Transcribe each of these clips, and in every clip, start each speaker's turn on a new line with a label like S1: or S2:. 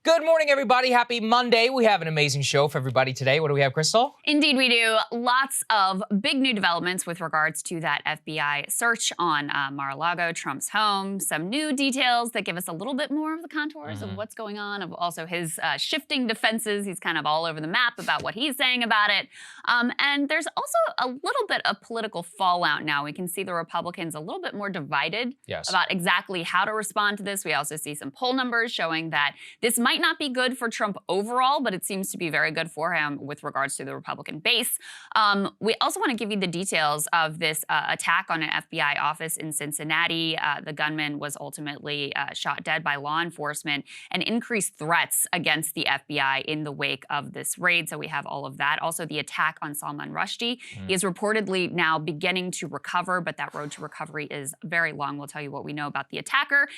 S1: Good morning, everybody. Happy Monday. We have an amazing show for everybody today. What do we have, Krystal?
S2: Indeed, we do. Lots of big new developments with regards to that FBI search on Mar-a-Lago, Trump's home. Some new details that give us a little bit more of the contours of what's going on, of also his shifting defenses. He's kind of all over the map about what he's saying about it. And there's also a little bit of political fallout now. We can see the Republicans a little bit more divided about exactly how to respond to this. We also see some poll numbers showing that this might not be good for Trump overall, but it seems to be very good for him with regards to the Republican base. We also want to give you the details of this attack on an FBI office in Cincinnati. The gunman was ultimately shot dead by law enforcement, and increased threats against the FBI in the wake of this raid. So we have all of that. Also, the attack on Salman Rushdie. He is reportedly now beginning to recover, but that road to recovery is very long. We'll tell you what we know about the attacker.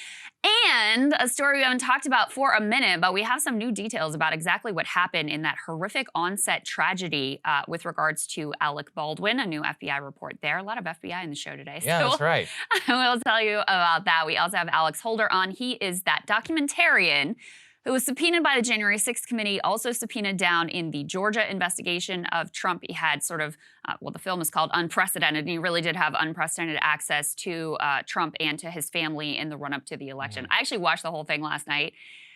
S2: And a story we haven't talked about for a minute, but we have some new details about exactly what happened in that horrific on-set tragedy with regards to Alec Baldwin, a new FBI report there. A lot of FBI in the show today.
S1: Yeah, so that's right.
S2: We'll tell you about that. We also have Alex Holder on. He is that documentarian who was subpoenaed by the January 6th committee, also subpoenaed down in the Georgia investigation of Trump. He had sort of, well, the film is called Unprecedented, and he really did have unprecedented access to Trump and to his family in the run-up to the election. I actually watched the whole thing last night,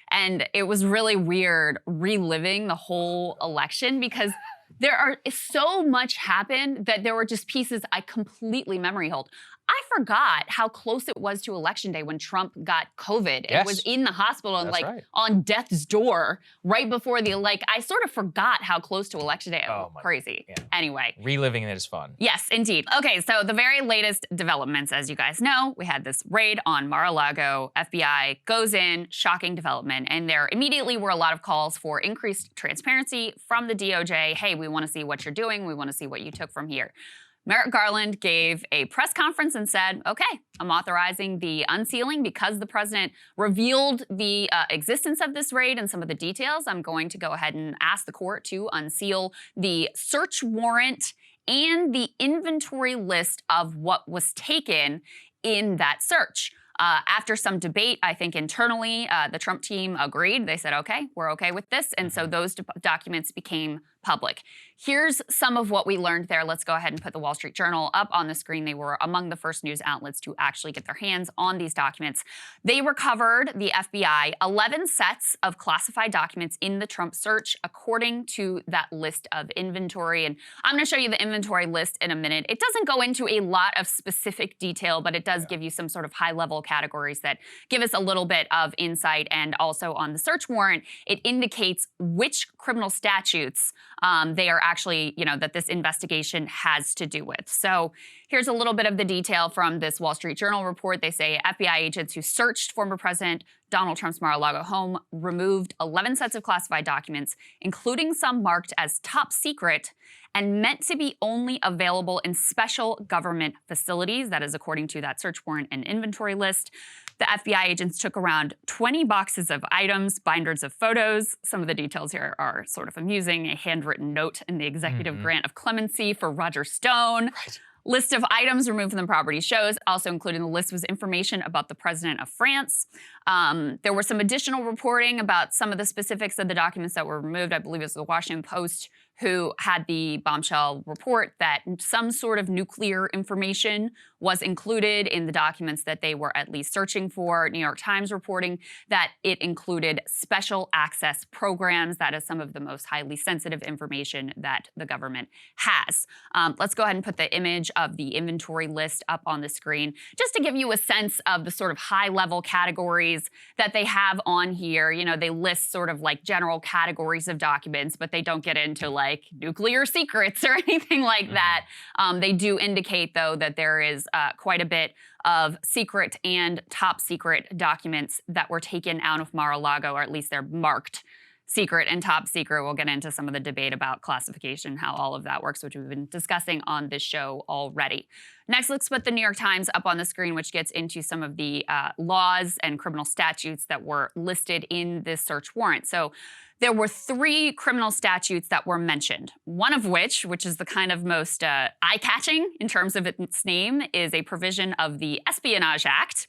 S2: and it was really weird reliving the whole election because so much happened that there were just pieces I completely memory hold. I forgot how close it was to Election Day when Trump got COVID.
S1: Yes.
S2: It was in the hospital and on death's door right before I sort of forgot how close to Election Day.
S1: Oh,
S2: crazy.
S1: Yeah.
S2: Anyway.
S1: Reliving it is fun.
S2: Yes, indeed. Okay, so the very latest developments, as you guys know, we had this raid on Mar-a-Lago. FBI goes in, shocking development. And there immediately were a lot of calls for increased transparency from the DOJ. Hey, we want to see what you're doing. We want to see what you took from here. Merrick Garland gave a press conference and said, okay, I'm authorizing the unsealing because the president revealed the existence of this raid and some of the details. I'm going to go ahead and ask the court to unseal the search warrant and the inventory list of what was taken in that search. After some debate, I think internally, the Trump team agreed. They said, okay, we're okay with this. And so those documents became public. Here's some of what we learned there. Let's go ahead and put the Wall Street Journal up on the screen. They were among the first news outlets to actually get their hands on these documents. They recovered, the FBI, 11 sets of classified documents in the Trump search, according to that list of inventory. And I'm going to show you the inventory list in a minute. It doesn't go into a lot of specific detail, but it does give you some sort of high-level categories that give us a little bit of insight. And also on the search warrant, it indicates which criminal statutes they are actually, that this investigation has to do with. So here's a little bit of the detail from this Wall Street Journal report. They say FBI agents who searched former President Donald Trump's Mar-a-Lago home removed 11 sets of classified documents, including some marked as top secret and meant to be only available in special government facilities. That is according to that search warrant and inventory list. The FBI agents took around 20 boxes of items, binders of photos. Some of the details here are sort of amusing. A handwritten note in the executive grant of clemency for Roger Stone. Right. List of items removed from the property shows. Also included in the list was information about the president of France. There were some additional reporting about some of the specifics of the documents that were removed. I believe it was the Washington Post who had the bombshell report that some sort of nuclear information was included in the documents that they were at least searching for. New York Times reporting that it included special access programs. That is some of the most highly sensitive information that the government has. Let's go ahead and put the image of the inventory list up on the screen, just to give you a sense of the sort of high-level categories that they have on here. They list sort of like general categories of documents, but they don't get into like nuclear secrets or anything like that. They do indicate, though, that there is quite a bit of secret and top secret documents that were taken out of Mar-a-Lago, or at least they're marked secret and top secret. We'll get into some of the debate about classification, how all of that works, which we've been discussing on this show already. Next, let's put the New York Times up on the screen, which gets into some of the laws and criminal statutes that were listed in this search warrant. So there were 3 criminal statutes that were mentioned, one of which is the kind of most eye-catching in terms of its name, is a provision of the Espionage Act.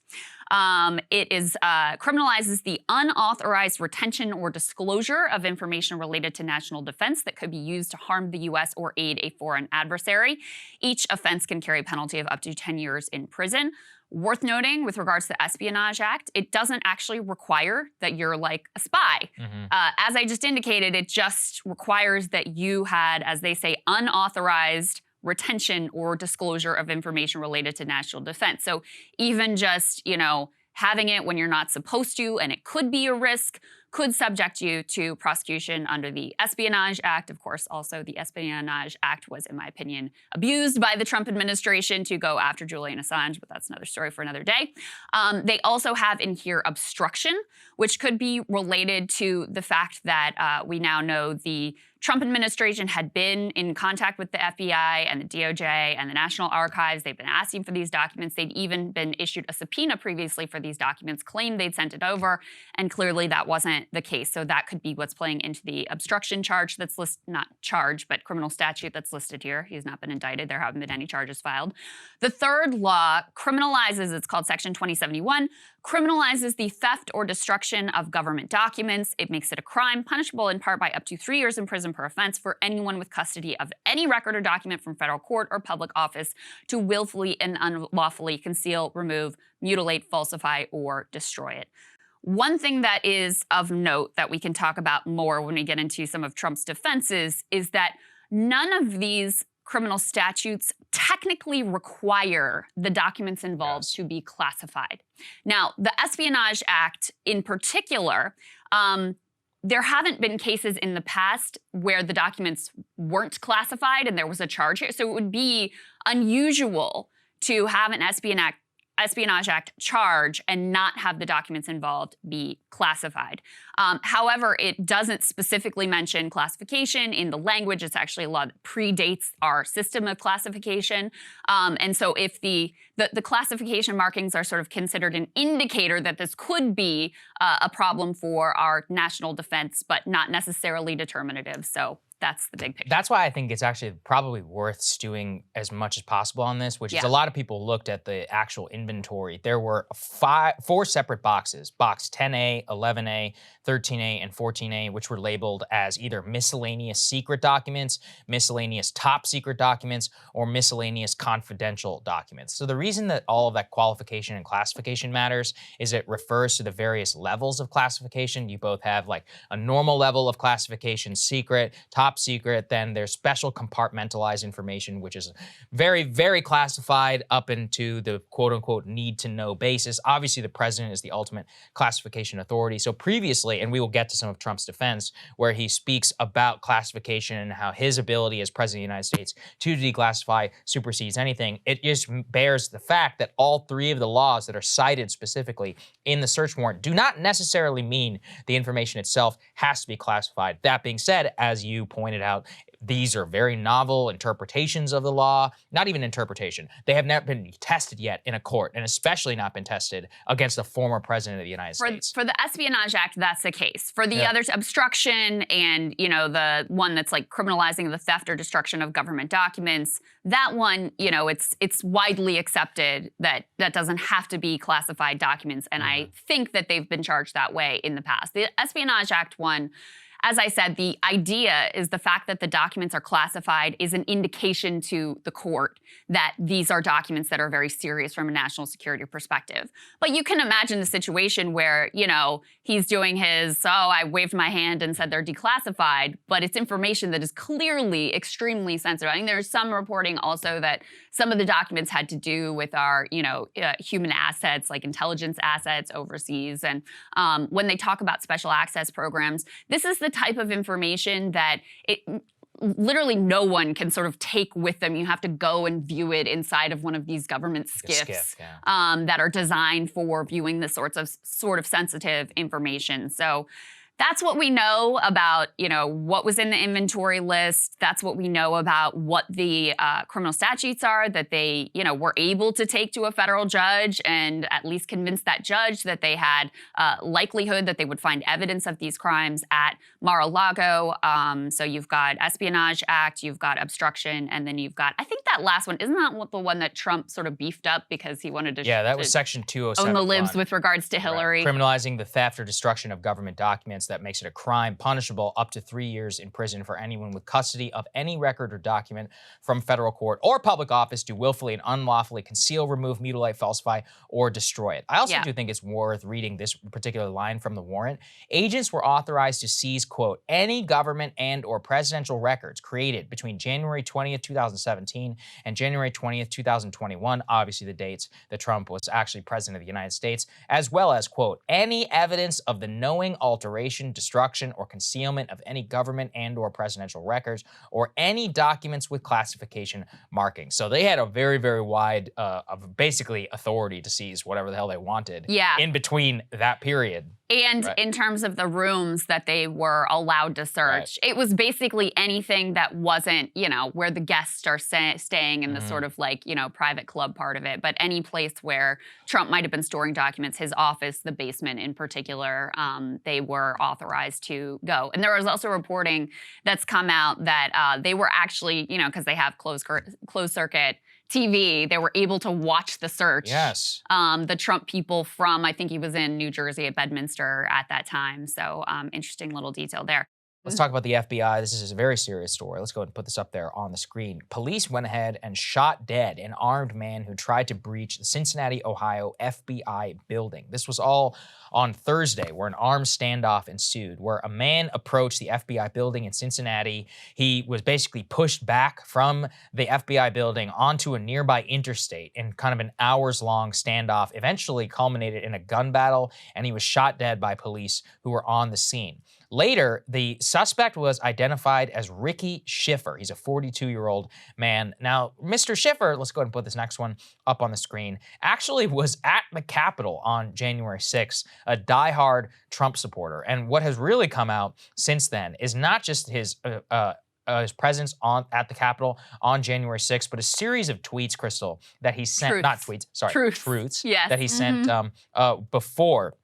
S2: It is criminalizes the unauthorized retention or disclosure of information related to national defense that could be used to harm the U.S. or aid a foreign adversary. Each offense can carry a penalty of up to 10 years in prison. Worth noting, with regards to the Espionage Act, it doesn't actually require that you're like a spy. As I just indicated, it just requires that you had, as they say, unauthorized retention or disclosure of information related to national defense. So even just, having it when you're not supposed to, and it could be a risk, could subject you to prosecution under the Espionage Act. Of course, also the Espionage Act was, in my opinion, abused by the Trump administration to go after Julian Assange, but that's another story for another day. They also have in here obstruction, which could be related to the fact that we now know the Trump administration had been in contact with the FBI and the DOJ and the National Archives. They've been asking for these documents. They'd even been issued a subpoena previously for these documents, claimed they'd sent it over, and clearly that wasn't the case. So that could be what's playing into the obstruction charge that's not charge, but criminal statute that's listed here. He's not been indicted. There haven't been any charges filed. The third law criminalizes, it's called Section 2071, criminalizes the theft or destruction of government documents. It makes it a crime punishable in part by up to 3 years in prison per offense for anyone with custody of any record or document from federal court or public office to willfully and unlawfully conceal, remove, mutilate, falsify, or destroy it. One thing that is of note that we can talk about more when we get into some of Trump's defenses is that none of these criminal statutes technically require the documents involved to be classified. Now, the Espionage Act in particular, there haven't been cases in the past where the documents weren't classified and there was a charge here. So it would be unusual to have an Espionage Act charge and not have the documents involved be classified. However, it doesn't specifically mention classification in the language. It's actually a law that predates our system of classification. And so if the classification markings are sort of considered an indicator that this could be a problem for our national defense, but not necessarily determinative. So that's the big picture.
S1: That's why I think it's actually probably worth stewing as much as possible on this, which is a lot of people looked at the actual inventory. There were 4 separate boxes, box 10A, 11A, 13A, and 14A, which were labeled as either miscellaneous secret documents, miscellaneous top secret documents, or miscellaneous confidential documents. So the reason that all of that qualification and classification matters is it refers to the various levels of classification. You both have like a normal level of classification, secret, top secret, then there's special compartmentalized information, which is very, very classified up into the quote unquote need to know basis. Obviously, the president is the ultimate classification authority. So previously, and we will get to some of Trump's defense, where he speaks about classification and how his ability as president of the United States to declassify supersedes anything, it just bears the fact that all 3 of the laws that are cited specifically in the search warrant do not necessarily mean the information itself has to be classified. That being said, as you pointed out, these are very novel interpretations of the law. Not even interpretation. They have not been tested yet in a court, and especially not been tested against a former president of the United States.
S2: For the Espionage Act, that's the case. For the others, obstruction and, the one that's like criminalizing the theft or destruction of government documents, that one, it's widely accepted that that doesn't have to be classified documents, and I think that they've been charged that way in the past. The Espionage Act one, as I said, the idea is the fact that the documents are classified is an indication to the court that these are documents that are very serious from a national security perspective. But you can imagine the situation where, he's doing his, I waved my hand and said they're declassified, but it's information that is clearly extremely sensitive. I mean, there's some reporting also that some of the documents had to do with our, human assets, like intelligence assets overseas. And when they talk about special access programs, this is the type of information that literally no one can sort of take with them. You have to go and view it inside of one of these government skiffs that are designed for viewing this sort of sensitive information. So That's what we know about, what was in the inventory list. That's what we know about what the criminal statutes are that they, were able to take to a federal judge and at least convince that judge that they had likelihood that they would find evidence of these crimes at Mar-a-Lago. So you've got Espionage Act, you've got obstruction, and then you've got, I think that last one, isn't that the one that Trump sort of beefed up because he wanted to
S1: that was Section 207.
S2: own the libs with regards to Hillary.
S1: Right. Criminalizing the theft or destruction of government documents that makes it a crime punishable up to 3 years in prison for anyone with custody of any record or document from federal court or public office to willfully and unlawfully conceal, remove, mutilate, falsify, or destroy it. I also do think it's worth reading this particular line from the warrant. Agents were authorized to seize, quote, any government and or presidential records created between January 20th, 2017 and January 20th, 2021, obviously the dates that Trump was actually president of the United States, as well as, quote, any evidence of the knowing alteration, destruction, or concealment of any government and or presidential records or any documents with classification markings. So they had a very, very wide, basically authority to seize whatever the hell they wanted in between that period.
S2: And in terms of the rooms that they were allowed to search, it was basically anything that wasn't, where the guests are staying in the sort of private club part of it, but any place where Trump might have been storing documents, his office, the basement in particular, they were authorized to go. And there was also reporting that's come out that they were actually, because they have closed circuit TV, they were able to watch the search.
S1: Yes.
S2: The Trump people from, I think he was in New Jersey at Bedminster at that time. So interesting little detail there.
S1: Let's talk about the FBI. This is a very serious story. Let's go ahead and put this up there on the screen. Police went ahead and shot dead an armed man who tried to breach the Cincinnati, Ohio FBI building. This was all on Thursday, where an armed standoff ensued, where a man approached the FBI building in Cincinnati. He was basically pushed back from the FBI building onto a nearby interstate in kind of an hours-long standoff, eventually culminated in a gun battle, and he was shot dead by police who were on the scene. Later, the suspect was identified as Ricky Schiffer. He's a 42-year-old man. Now, Mr. Schiffer, let's go ahead and put this next one up on the screen, actually was at the Capitol on January 6th, a diehard Trump supporter. And what has really come out since then is not just his presence at the Capitol on January 6th, but a series of tweets, Krystal, that he sent, not tweets, sorry, truths that he sent before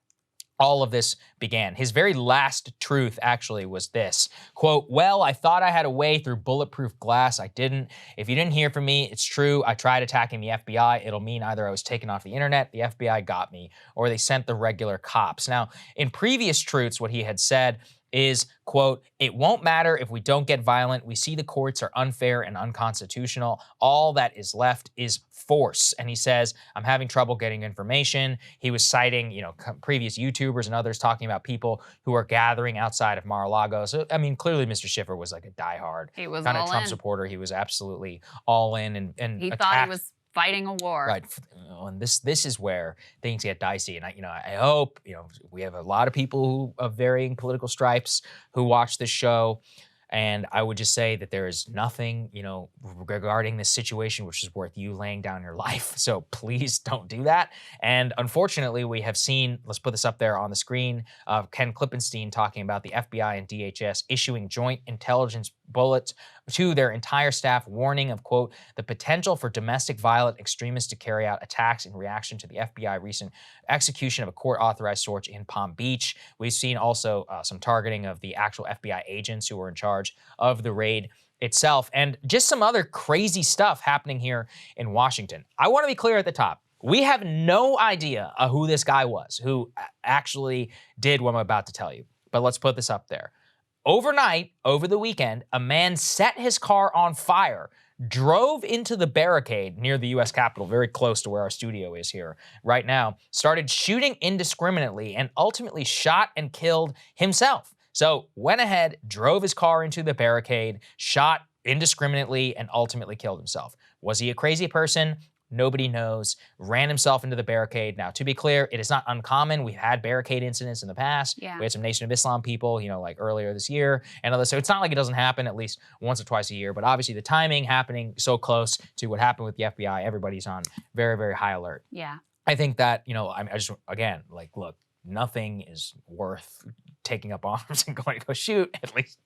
S1: all of this began. His very last truth actually was this, quote, well, I thought I had a way through bulletproof glass. I didn't. If you didn't hear from me, it's true. I tried attacking the FBI. It'll mean either I was taken off the internet, the FBI got me, or they sent the regular cops. Now, in previous truths, what he had said is, quote, it won't matter if we don't get violent. We see the courts are unfair and unconstitutional. All that is left is force. And he says, I'm having trouble getting information. He was citing, previous YouTubers and others talking about people who are gathering outside of Mar-a-Lago. So, I mean, clearly Mr. Schiffer was like a diehard kind of Trump supporter. He was absolutely all in and
S2: he thought he was fighting a war.
S1: Right. And this is where things get dicey. And I hope, we have a lot of people of varying political stripes who watch this show. And I would just say that there is nothing, regarding this situation which is worth you laying down your life. So please don't do that. And unfortunately, we have seen, let's put this up there on the screen, Ken Klippenstein talking about the FBI and DHS issuing joint intelligence bullets to their entire staff, warning of, quote, the potential for domestic violent extremists to carry out attacks in reaction to the FBI recent execution of a court-authorized search in Palm Beach. We've seen also some targeting of the actual FBI agents who were in charge of the raid itself, and just some other crazy stuff happening here in Washington. I want to be clear at the top. We have no idea who this guy was, who actually did what I'm about to tell you. But let's put this up there. Overnight, over the weekend, a man set his car on fire, drove into the barricade near the U.S. Capitol, very close to where our studio is here right now, started shooting indiscriminately, and ultimately shot and killed himself. So went ahead, drove his car into the barricade, shot indiscriminately, and ultimately killed himself. Was he a crazy person? Nobody knows. Ran himself into the barricade. Now, to be clear, it is not uncommon. We've had barricade incidents in the past.
S2: Yeah.
S1: We had some Nation of Islam people, like earlier this year and others. So it's not like it doesn't happen at least once or twice a year. But obviously the timing happening so close to what happened with the FBI, everybody's on very, very high alert.
S2: Yeah.
S1: I think that, I just, again, look, nothing is worth taking up arms and going to go shoot. At least,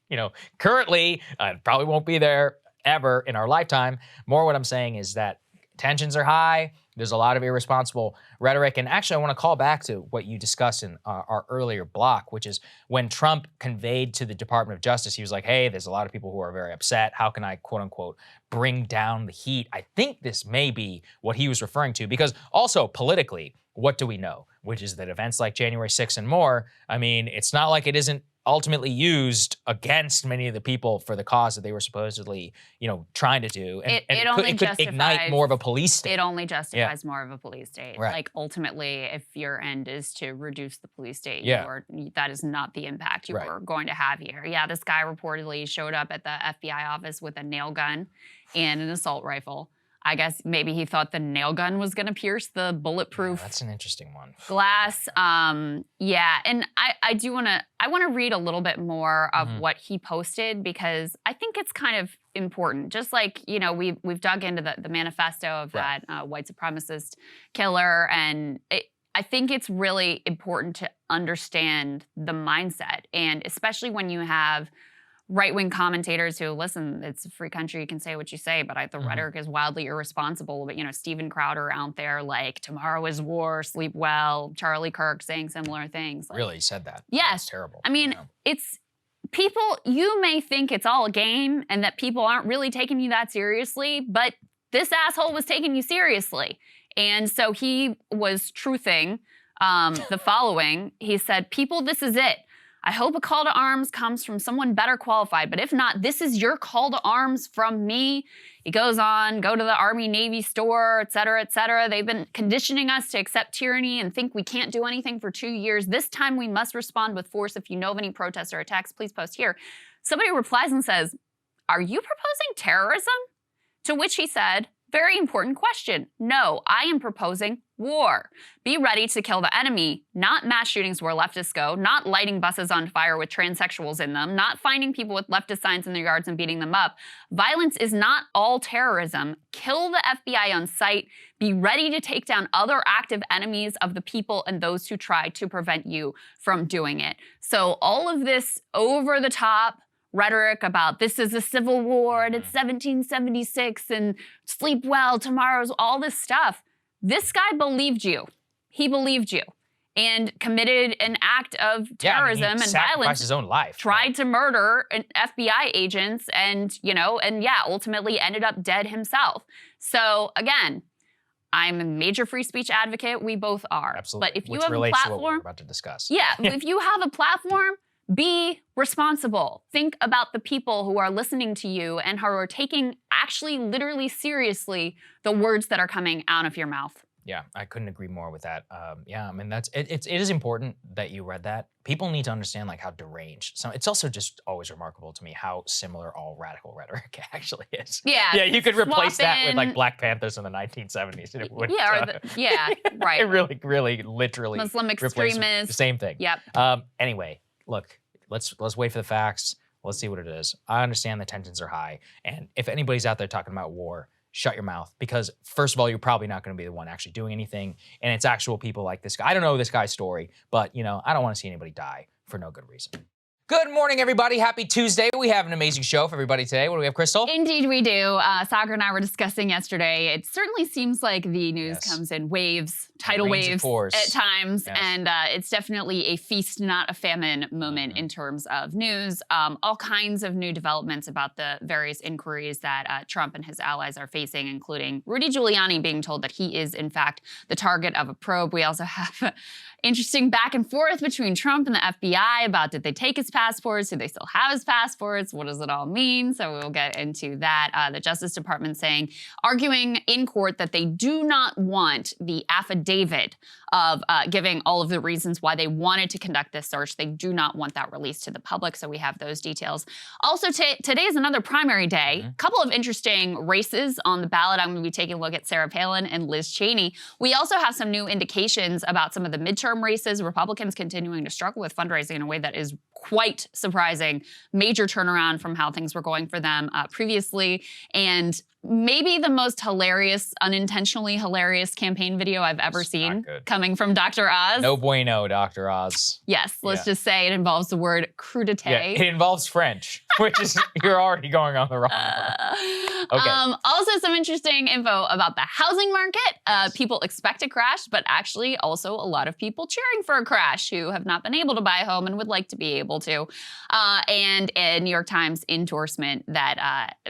S1: currently, probably won't be there ever in our lifetime. More what I'm saying is that tensions are high. There's a lot of irresponsible rhetoric. And actually, I want to call back to what you discussed in our earlier block, which is when Trump conveyed to the Department of Justice, he was like, hey, there's a lot of people who are very upset. How can I, quote unquote, bring down the heat? I think this may be what he was referring to, because also politically, what do we know? Which is that events like January 6th and more, I mean, it's not like it isn't ultimately used against many of the people for the cause that they were supposedly, trying to do. And it could ignite more of a police state.
S2: It only justifies more of a police state.
S1: Right.
S2: Like, ultimately, if your end is to reduce the police state, that is not the impact you are going to have here. Yeah, this guy reportedly showed up at the FBI office with a nail gun and an assault rifle. I guess maybe he thought the nail gun was going to pierce the bulletproof
S1: that's an interesting one.
S2: Glass. And I want to read a little bit more of what he posted, because I think it's kind of important. Just like, we've dug into the manifesto of that white supremacist killer, and I think it's really important to understand the mindset, and especially when you have right-wing commentators who, listen, it's a free country, you can say what you say, but the rhetoric is wildly irresponsible. But, Steven Crowder out there like, tomorrow is war, sleep well, Charlie Kirk saying similar things. Like,
S1: really said that.
S2: Yes.
S1: That's terrible.
S2: I mean, it's people, you may think it's all a game and that people aren't really taking you that seriously, but this asshole was taking you seriously. And so he was truthing the following. He said, people, this is it. I hope a call to arms comes from someone better qualified, but if not, this is your call to arms from me. He goes on, go to the Army Navy store, et cetera, et cetera. They've been conditioning us to accept tyranny and think we can't do anything for 2 years. This time we must respond with force. If you know of any protests or attacks, please post here. Somebody replies and says, are you proposing terrorism? To which he said, very important question. No, I am proposing war. Be ready to kill the enemy, not mass shootings where leftists go, not lighting buses on fire with transsexuals in them, not finding people with leftist signs in their yards and beating them up. Violence is not all terrorism. Kill the FBI on sight. Be ready to take down other active enemies of the people and those who try to prevent you from doing it. So all of this over-the-top rhetoric about this is a civil war and it's 1776 and sleep well, tomorrow's all this stuff. This guy believed you. He believed you and committed an act of terrorism and violence.
S1: His own life.
S2: Tried to murder FBI agents and ultimately ended up dead himself. So again, I'm a major free speech advocate. We both are.
S1: Absolutely.
S2: But if you
S1: Which
S2: have a
S1: relates to what
S2: platform,
S1: we're about to discuss.
S2: if you have a platform, be responsible. Think about the people who are listening to you and who are taking actually literally seriously the words that are coming out of your mouth.
S1: Yeah, I couldn't agree more with that. I mean, it is important that you read that. People need to understand like how deranged. So it's also just always remarkable to me how similar all radical rhetoric actually is.
S2: Yeah.
S1: You could replace that with like Black Panthers in the 1970s. And it would,
S2: right.
S1: It really, literally
S2: Muslim extremists.
S1: The same thing.
S2: Yep.
S1: Anyway, look, let's wait for the facts. Let's see what it is. I understand the tensions are high, and if anybody's out there talking about war, shut your mouth, because first of all, you're probably not going to be the one actually doing anything, and it's actual people like this guy. I don't know this guy's story, but I don't want to see anybody die for no good reason. Good morning, everybody. Happy Tuesday. We have an amazing show for everybody today. What do we have, Krystal?
S2: Indeed, we do. Saagar and I were discussing yesterday. It certainly seems like the news comes in waves, tidal waves at times, and it's definitely a feast, not a famine moment in terms of news. All kinds of new developments about the various inquiries that Trump and his allies are facing, including Rudy Giuliani being told that he is, in fact, the target of a probe. We also have interesting back and forth between Trump and the FBI about did they take his passports? Do they still have his passports? What does it all mean? So we'll get into that. The Justice Department arguing in court that they do not want the affidavit of giving all of the reasons why they wanted to conduct this search. They do not want that released to the public. So we have those details. Also, today is another primary day. A couple of interesting races on the ballot. I'm going to be taking a look at Sarah Palin and Liz Cheney. We also have some new indications about some of the midterm races. Republicans continuing to struggle with fundraising in a way that is quite surprising. Major turnaround from how things were going for them previously. And maybe the most hilarious, unintentionally hilarious campaign video I've ever seen coming from Dr. Oz.
S1: No bueno, Dr. Oz.
S2: Yes, let's just say it involves the word crudité.
S1: Yeah, it involves French, which is, you're already going on the wrong one. Okay.
S2: Also, some interesting info about the housing market. People expect a crash, but actually also a lot of people cheering for a crash who have not been able to buy a home and would like to be able to. And a New York Times endorsement that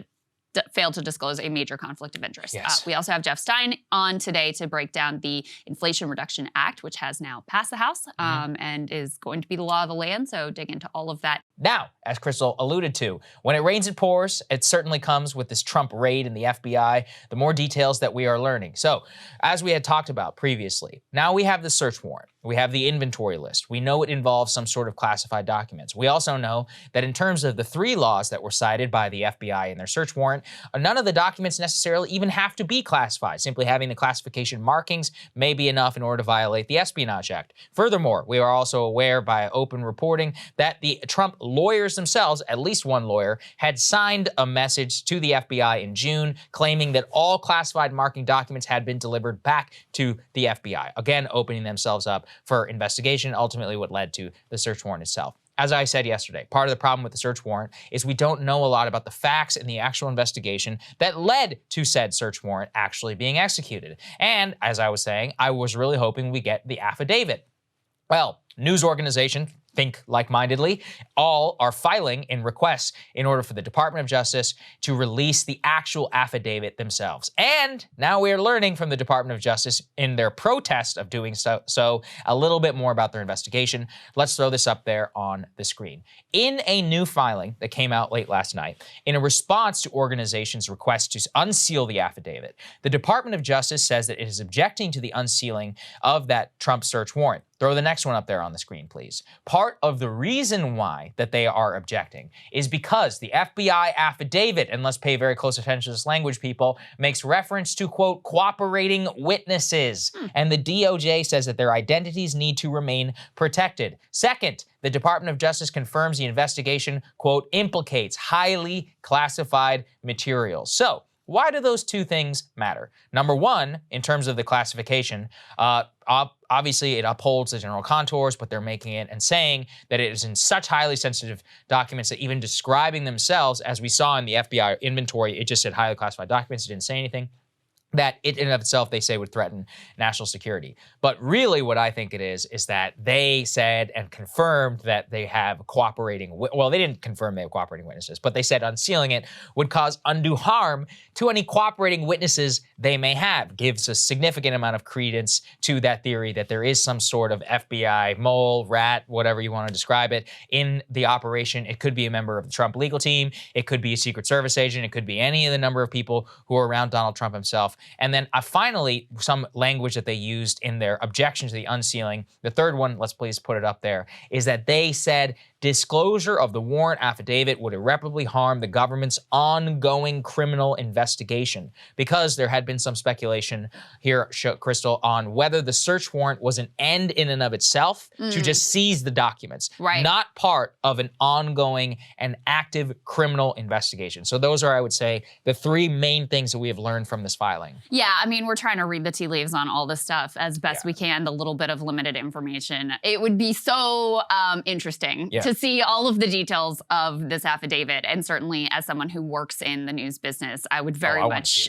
S2: failed to disclose a major conflict of interest.
S1: Yes.
S2: We also have Jeff Stein on today to break down the Inflation Reduction Act, which has now passed the House and is going to be the law of the land. So dig into all of that.
S1: Now, as Krystal alluded to, when it rains, it pours. It certainly comes with this Trump raid and the FBI, the more details that we are learning. So, as we had talked about previously, now we have the search warrant. We have the inventory list. We know it involves some sort of classified documents. We also know that in terms of the 3 laws that were cited by the FBI in their search warrant, none of the documents necessarily even have to be classified. Simply having the classification markings may be enough in order to violate the Espionage Act. Furthermore, we are also aware by open reporting that the Trump lawyers themselves, at least one lawyer, had signed a message to the FBI in June claiming that all classified marking documents had been delivered back to the FBI. Again, opening themselves up for investigation, ultimately what led to the search warrant itself. As I said yesterday, part of the problem with the search warrant is we don't know a lot about the facts in the actual investigation that led to said search warrant actually being executed. And as I was saying, I was really hoping we get the affidavit. Well, news organization, think like-mindedly, all are filing in requests in order for the Department of Justice to release the actual affidavit themselves. And now we are learning from the Department of Justice in their protest of doing so a little bit more about their investigation. Let's throw this up there on the screen. In a new filing that came out late last night, in a response to organizations' request to unseal the affidavit, the Department of Justice says that it is objecting to the unsealing of that Trump search warrant. Throw the next one up there on the screen, please. Part of the reason why that they are objecting is because the FBI affidavit, and let's pay very close attention to this language, people, makes reference to, quote, cooperating witnesses. And the DOJ says that their identities need to remain protected. Second, the Department of Justice confirms the investigation, quote, implicates highly classified materials. So, why do those two things matter? Number one, in terms of the classification, obviously it upholds the general contours, but they're making it and saying that it is in such highly sensitive documents that even describing themselves, as we saw in the FBI inventory, it just said highly classified documents, it didn't say anything, that it in and of itself, they say, would threaten national security. But really what I think it is that they said and confirmed that they have cooperating, well, they didn't confirm they have cooperating witnesses, but they said unsealing it would cause undue harm to any cooperating witnesses they may have. Gives a significant amount of credence to that theory that there is some sort of FBI mole, rat, whatever you want to describe it, in the operation. It could be a member of the Trump legal team. It could be a Secret Service agent. It could be any of the number of people who are around Donald Trump himself. And then finally, some language that they used in their objection to the unsealing, the third one, let's please put it up there, is that they said disclosure of the warrant affidavit would irreparably harm the government's ongoing criminal investigation, because there had been some speculation here, Krystal, on whether the search warrant was an end in and of itself to just seize the documents, not part of an ongoing and active criminal investigation. So those are, I would say, the 3 main things that we have learned from this filing.
S2: Yeah, I mean, we're trying to read the tea leaves on all this stuff as best we can, the little bit of limited information. It would be so interesting to see all of the details of this affidavit. And certainly as someone who works in the news business, I would very much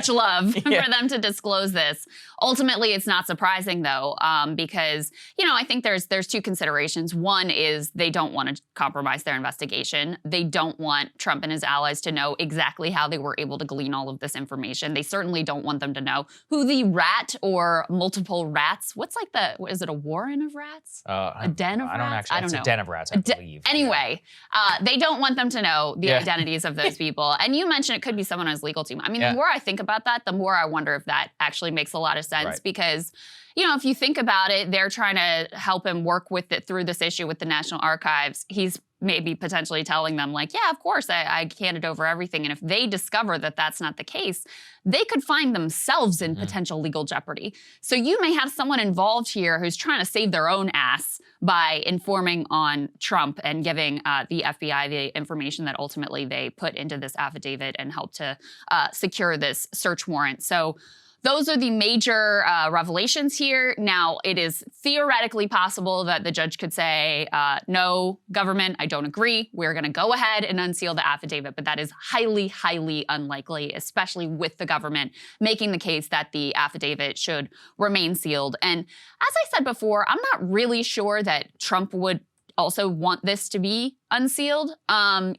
S2: love for them to disclose this. Ultimately, it's not surprising though, because, you know, I think there's 2 considerations. One is they don't want to compromise their investigation. They don't want Trump and his allies to know exactly how they were able to glean all of this information. They certainly don't want them to know who the rat or multiple rats, what's like is it a warren of rats? A den of rats? I don't know.
S1: It's a den of rats, I believe.
S2: Anyway, they don't want them to know the identities of those people. And you mentioned it could be someone on his legal team. I mean, the more I think about that, the more I wonder if that actually makes a lot of sense because, you know, if you think about it, they're trying to help him work with it through this issue with the National Archives. He's maybe potentially telling them like, yeah, of course, I handed over everything. And if they discover that that's not the case, they could find themselves in potential legal jeopardy. So you may have someone involved here who's trying to save their own ass by informing on Trump and giving the FBI the information that ultimately they put into this affidavit and helped to secure this search warrant. So those are the major revelations here. Now, it is theoretically possible that the judge could say, no, government, I don't agree. We're going to go ahead and unseal the affidavit. But that is highly, highly unlikely, especially with the government making the case that the affidavit should remain sealed. And as I said before, I'm not really sure that Trump would also want this to be unsealed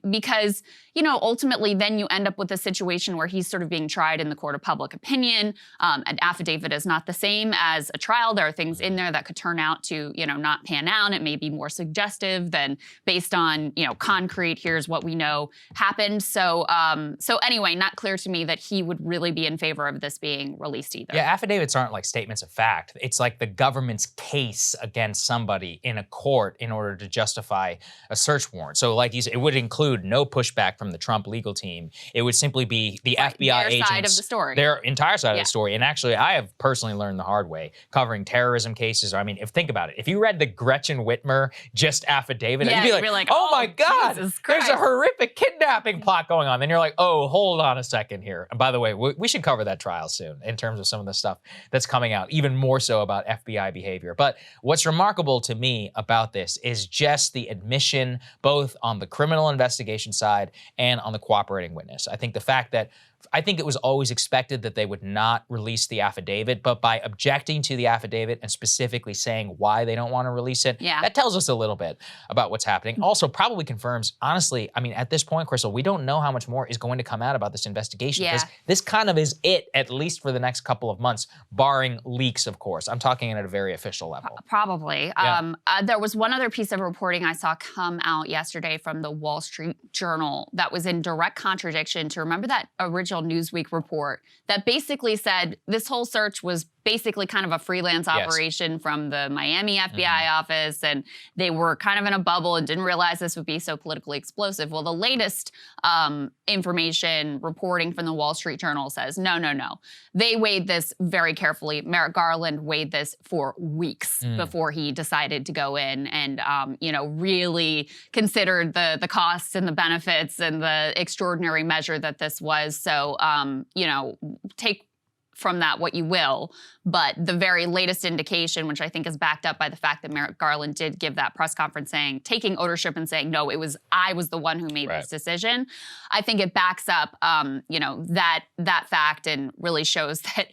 S2: because, you know, ultimately then you end up with a situation where he's sort of being tried in the court of public opinion. An affidavit is not the same as a trial. There are things in there that could turn out to, you know, not pan out. It may be more suggestive than based on, you know, concrete, here's what we know happened. So anyway, not clear to me that he would really be in favor of this being released either.
S1: Yeah, affidavits aren't like statements of fact. It's like the government's case against somebody in a court in order to justify a search warrant. So like you said, it would include no pushback from the Trump legal team. It would simply be the FBI agents.
S2: Their side of the story.
S1: Their entire side of the story. And actually, I have personally learned the hard way covering terrorism cases. I mean, think about it. If you read the Gretchen Whitmer just affidavit, you'd be like, oh my God, there's a horrific kidnapping plot going on. Then you're like, oh, hold on a second here. And by the way, we should cover that trial soon in terms of some of the stuff that's coming out, even more so about FBI behavior. But what's remarkable to me about this is just the admission, both on the criminal investigation side and on the cooperating witness. I think the fact that I think it was always expected that they would not release the affidavit, but by objecting to the affidavit and specifically saying why they don't want to release it, that tells us a little bit about what's happening. Also probably confirms, honestly, I mean, at this point, Krystal, we don't know how much more is going to come out about this investigation because this kind of is it, at least for the next couple of months, barring leaks, of course. I'm talking at a very official level.
S2: Probably. There was one other piece of reporting I saw come out yesterday from the Wall Street Journal that was in direct contradiction to, remember that original Newsweek report that basically said this whole search was basically kind of a freelance operation from the Miami FBI office, and they were kind of in a bubble and didn't realize this would be so politically explosive. Well, the latest information reporting from the Wall Street Journal says, no. They weighed this very carefully. Merrick Garland weighed this for weeks before he decided to go in and, you know, really considered the costs and the benefits and the extraordinary measure that this was. So, you know, take from that what you will, but the very latest indication, which I think is backed up by the fact that Merrick Garland did give that press conference saying, taking ownership and saying, no, I was the one who made this decision. I think it backs up, you know, that fact and really shows that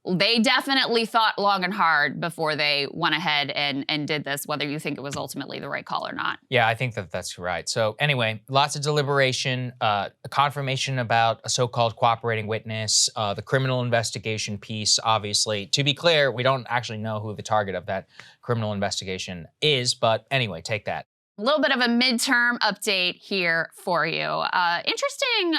S2: they definitely thought long and hard before they went ahead and did this, whether you think it was ultimately the right call or not.
S1: Yeah, I think that's right. So anyway, lots of deliberation, a confirmation about a so-called cooperating witness, the criminal investigation piece, obviously. To be clear, we don't actually know who the target of that criminal investigation is, but anyway, take that.
S2: A little bit of a midterm update here for you. Interesting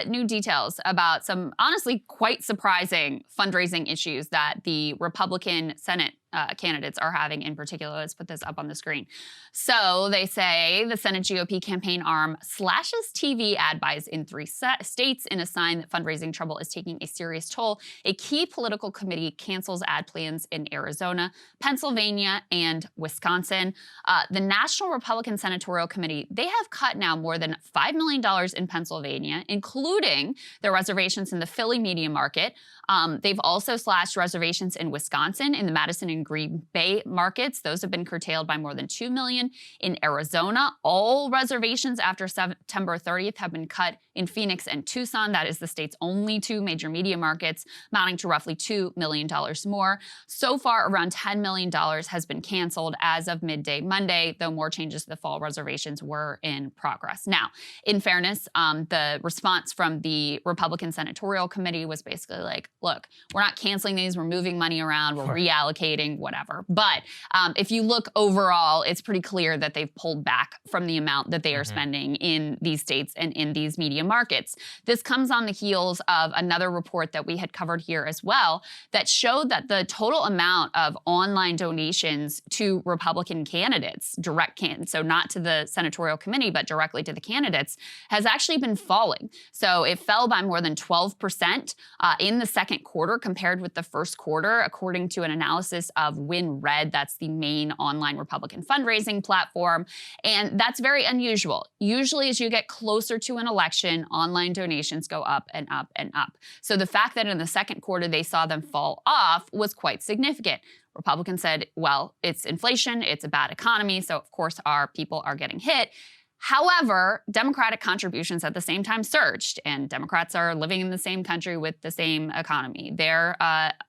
S2: new details about some honestly quite surprising fundraising issues that the Republican Senate candidates are having in particular. Let's put this up on the screen. So they say the Senate GOP campaign arm slashes TV ad buys in 3 states in a sign that fundraising trouble is taking a serious toll. A key political committee cancels ad plans in Arizona, Pennsylvania, and Wisconsin. The National Republican Senatorial Committee, they have cut now more than $5 million in Pennsylvania, including their reservations in the Philly media market. They've also slashed reservations in Wisconsin in the Madison and Green Bay markets. Those have been curtailed by more than $2 million. In Arizona, all reservations after September 30th have been cut in Phoenix and Tucson. That is the state's only 2 major media markets, amounting to roughly $2 million more. So far, around $10 million has been canceled as of midday Monday, though more changes to the fall reservations were in progress. Now, in fairness, the response from the Republican Senatorial Committee was basically like, look, we're not canceling these, we're moving money around, we're reallocating funding, whatever. But if you look overall, it's pretty clear that they've pulled back from the amount that they are spending in these states and in these media markets. This comes on the heels of another report that we had covered here as well that showed that the total amount of online donations to Republican candidates, so not to the senatorial committee, but directly to the candidates, has actually been falling. So it fell by more than 12% in the second quarter compared with the first quarter, according to an analysis of WinRed. That's the main online Republican fundraising platform. And that's very unusual. Usually as you get closer to an election, online donations go up and up and up. So the fact that in the second quarter they saw them fall off was quite significant. Republicans said, well, it's inflation, it's a bad economy, so of course our people are getting hit. However, Democratic contributions at the same time surged, and Democrats are living in the same country with the same economy. Their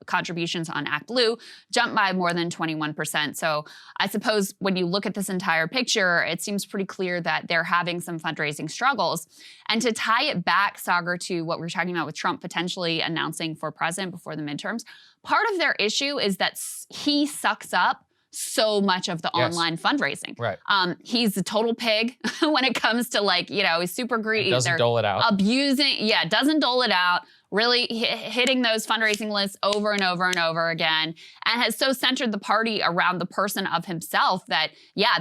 S2: contributions on Act Blue jumped by more than 21%. So I suppose when you look at this entire picture, it seems pretty clear that they're having some fundraising struggles. And to tie it back, Saagar, to what we were talking about with Trump potentially announcing for president before the midterms, part of their issue is that he sucks up so much of the online fundraising.
S1: Right.
S2: He's a total pig when it comes to he's super greedy.
S1: Doesn't dole it out.
S2: Doesn't dole it out. Really hitting those fundraising lists over and over and over again, and has so centered the party around the person of himself that,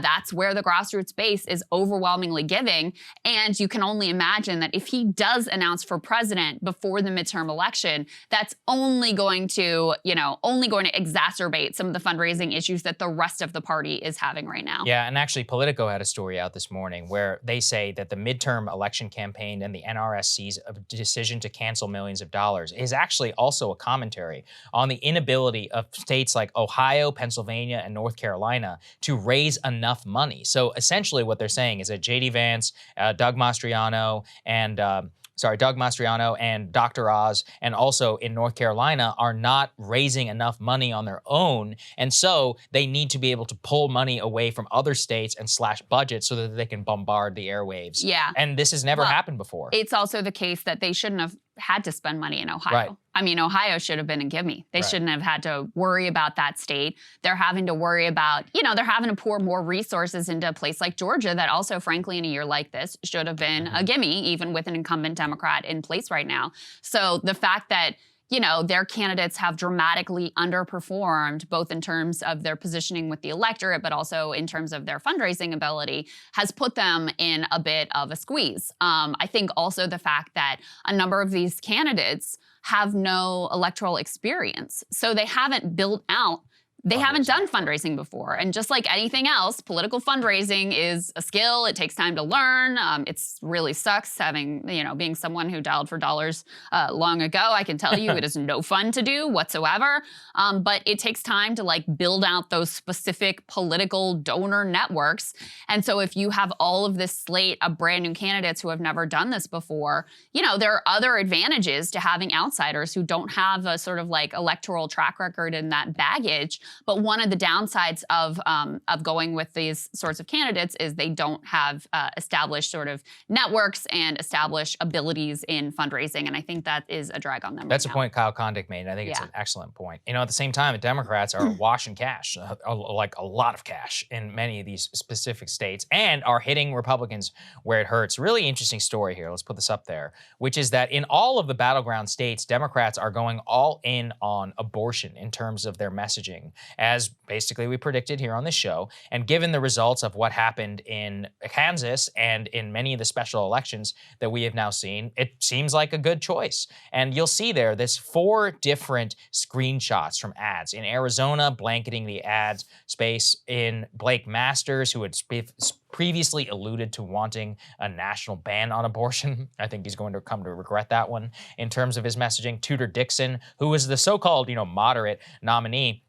S2: that's where the grassroots base is overwhelmingly giving. And you can only imagine that if he does announce for president before the midterm election, that's only going to exacerbate some of the fundraising issues that the rest of the party is having right now.
S1: Yeah, and actually Politico had a story out this morning where they say that the midterm election campaign and the NRSC's decision to cancel millions of dollars is actually also a commentary on the inability of states like Ohio, Pennsylvania, and North Carolina to raise enough money. So essentially what they're saying is that J.D. Vance, Doug Mastriano, and Dr. Oz, and also in North Carolina, are not raising enough money on their own. And so they need to be able to pull money away from other states and slash budgets so that they can bombard the airwaves.
S2: Yeah.
S1: And this has never happened before.
S2: It's also the case that they shouldn't have had to spend money in Ohio.
S1: Right.
S2: I mean, Ohio should have been a gimme. They shouldn't have had to worry about that state. They're having to worry about, they're having to pour more resources into a place like Georgia that also, frankly, in a year like this, should have been a gimme, even with an incumbent Democrat in place right now. So the fact that their candidates have dramatically underperformed, both in terms of their positioning with the electorate, but also in terms of their fundraising ability, has put them in a bit of a squeeze. I think also the fact that a number of these candidates have no electoral experience. So they haven't built out They haven't done fundraising before. And just like anything else, political fundraising is a skill. It takes time to learn. It really sucks having, being someone who dialed for dollars long ago. I can tell you it is no fun to do whatsoever. But it takes time to build out those specific political donor networks. And so if you have all of this slate of brand new candidates who have never done this before, there are other advantages to having outsiders who don't have a sort of electoral track record and that baggage. But one of the downsides of going with these sorts of candidates is they don't have established sort of networks and established abilities in fundraising. And I think that is a drag on them.
S1: That's a point Kyle Kondik made. And I think it's an excellent point. At the same time, the Democrats are awash in cash, a lot of cash in many of these specific states, and are hitting Republicans where it hurts. Really interesting story here. Let's put this up there, which is that in all of the battleground states, Democrats are going all in on abortion in terms of their messaging, as basically we predicted here on this show. And given the results of what happened in Kansas and in many of the special elections that we have now seen, it seems like a good choice. And you'll see there's 4 different screenshots from ads. In Arizona, blanketing the ad space. In Blake Masters, who had previously alluded to wanting a national ban on abortion. I think he's going to come to regret that one in terms of his messaging. Tudor Dixon, who is the so-called, moderate nominee,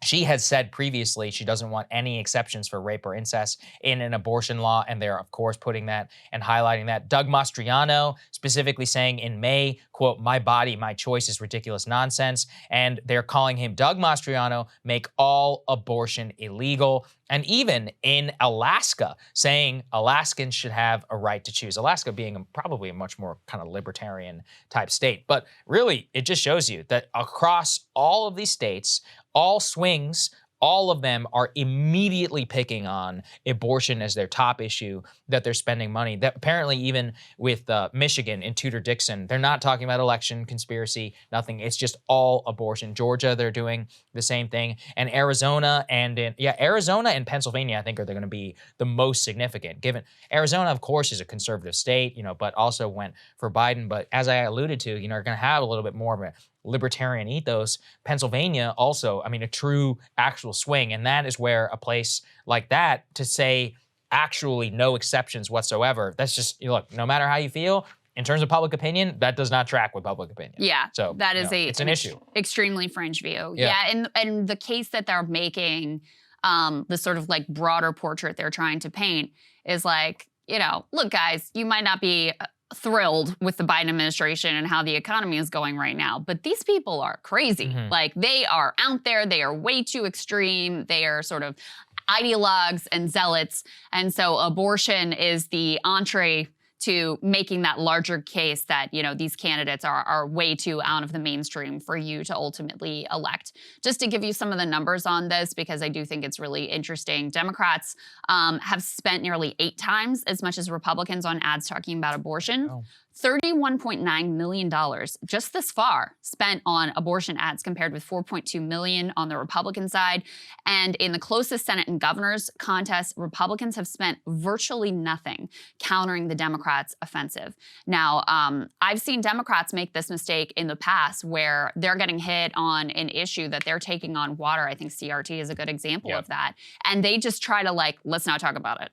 S1: she has said previously she doesn't want any exceptions for rape or incest in an abortion law, and they're, of course, putting that and highlighting that. Doug Mastriano specifically saying in May, quote, "My body, my choice is ridiculous nonsense," and they're calling him, Doug Mastriano, "make all abortion illegal." And even in Alaska, saying Alaskans should have a right to choose. Alaska being probably a much more kind of libertarian type state. But really, it just shows you that across all of these states, all swings, all of them are immediately picking on abortion as their top issue that they're spending money. That apparently even with Michigan and Tudor-Dixon, they're not talking about election conspiracy, nothing. It's just all abortion. Georgia, they're doing the same thing. And Arizona and Arizona and Pennsylvania, I think are going to be the most significant. Given Arizona, of course, is a conservative state, but also went for Biden. But as I alluded to, are going to have a little bit more of a libertarian ethos. Pennsylvania also, a true actual swing. And that is where a place like that to say actually no exceptions whatsoever, that's just, look, no matter how you feel, in terms of public opinion, that does not track with public opinion.
S2: Yeah,
S1: so
S2: that is
S1: it's an issue.
S2: Extremely fringe view. Yeah, and the case that they're making, the sort of like broader portrait they're trying to paint is like, look, guys, you might not be thrilled with the Biden administration and how the economy is going right now, but these people are crazy. Like, they are out there, they are way too extreme, they are sort of ideologues and zealots, and so abortion is the entree to making that larger case that, these candidates are way too out of the mainstream for you to ultimately elect. Just to give you some of the numbers on this, because I do think it's really interesting, Democrats have spent nearly 8 times as much as Republicans on ads talking about abortion. Oh. $31.9 million just this far spent on abortion ads compared with $4.2 million on the Republican side. And in the closest Senate and governor's contest, Republicans have spent virtually nothing countering the Democrats' offensive. Now, I've seen Democrats make this mistake in the past where they're getting hit on an issue that they're taking on water. I think CRT is a good example of that. And they just try to let's not talk about it.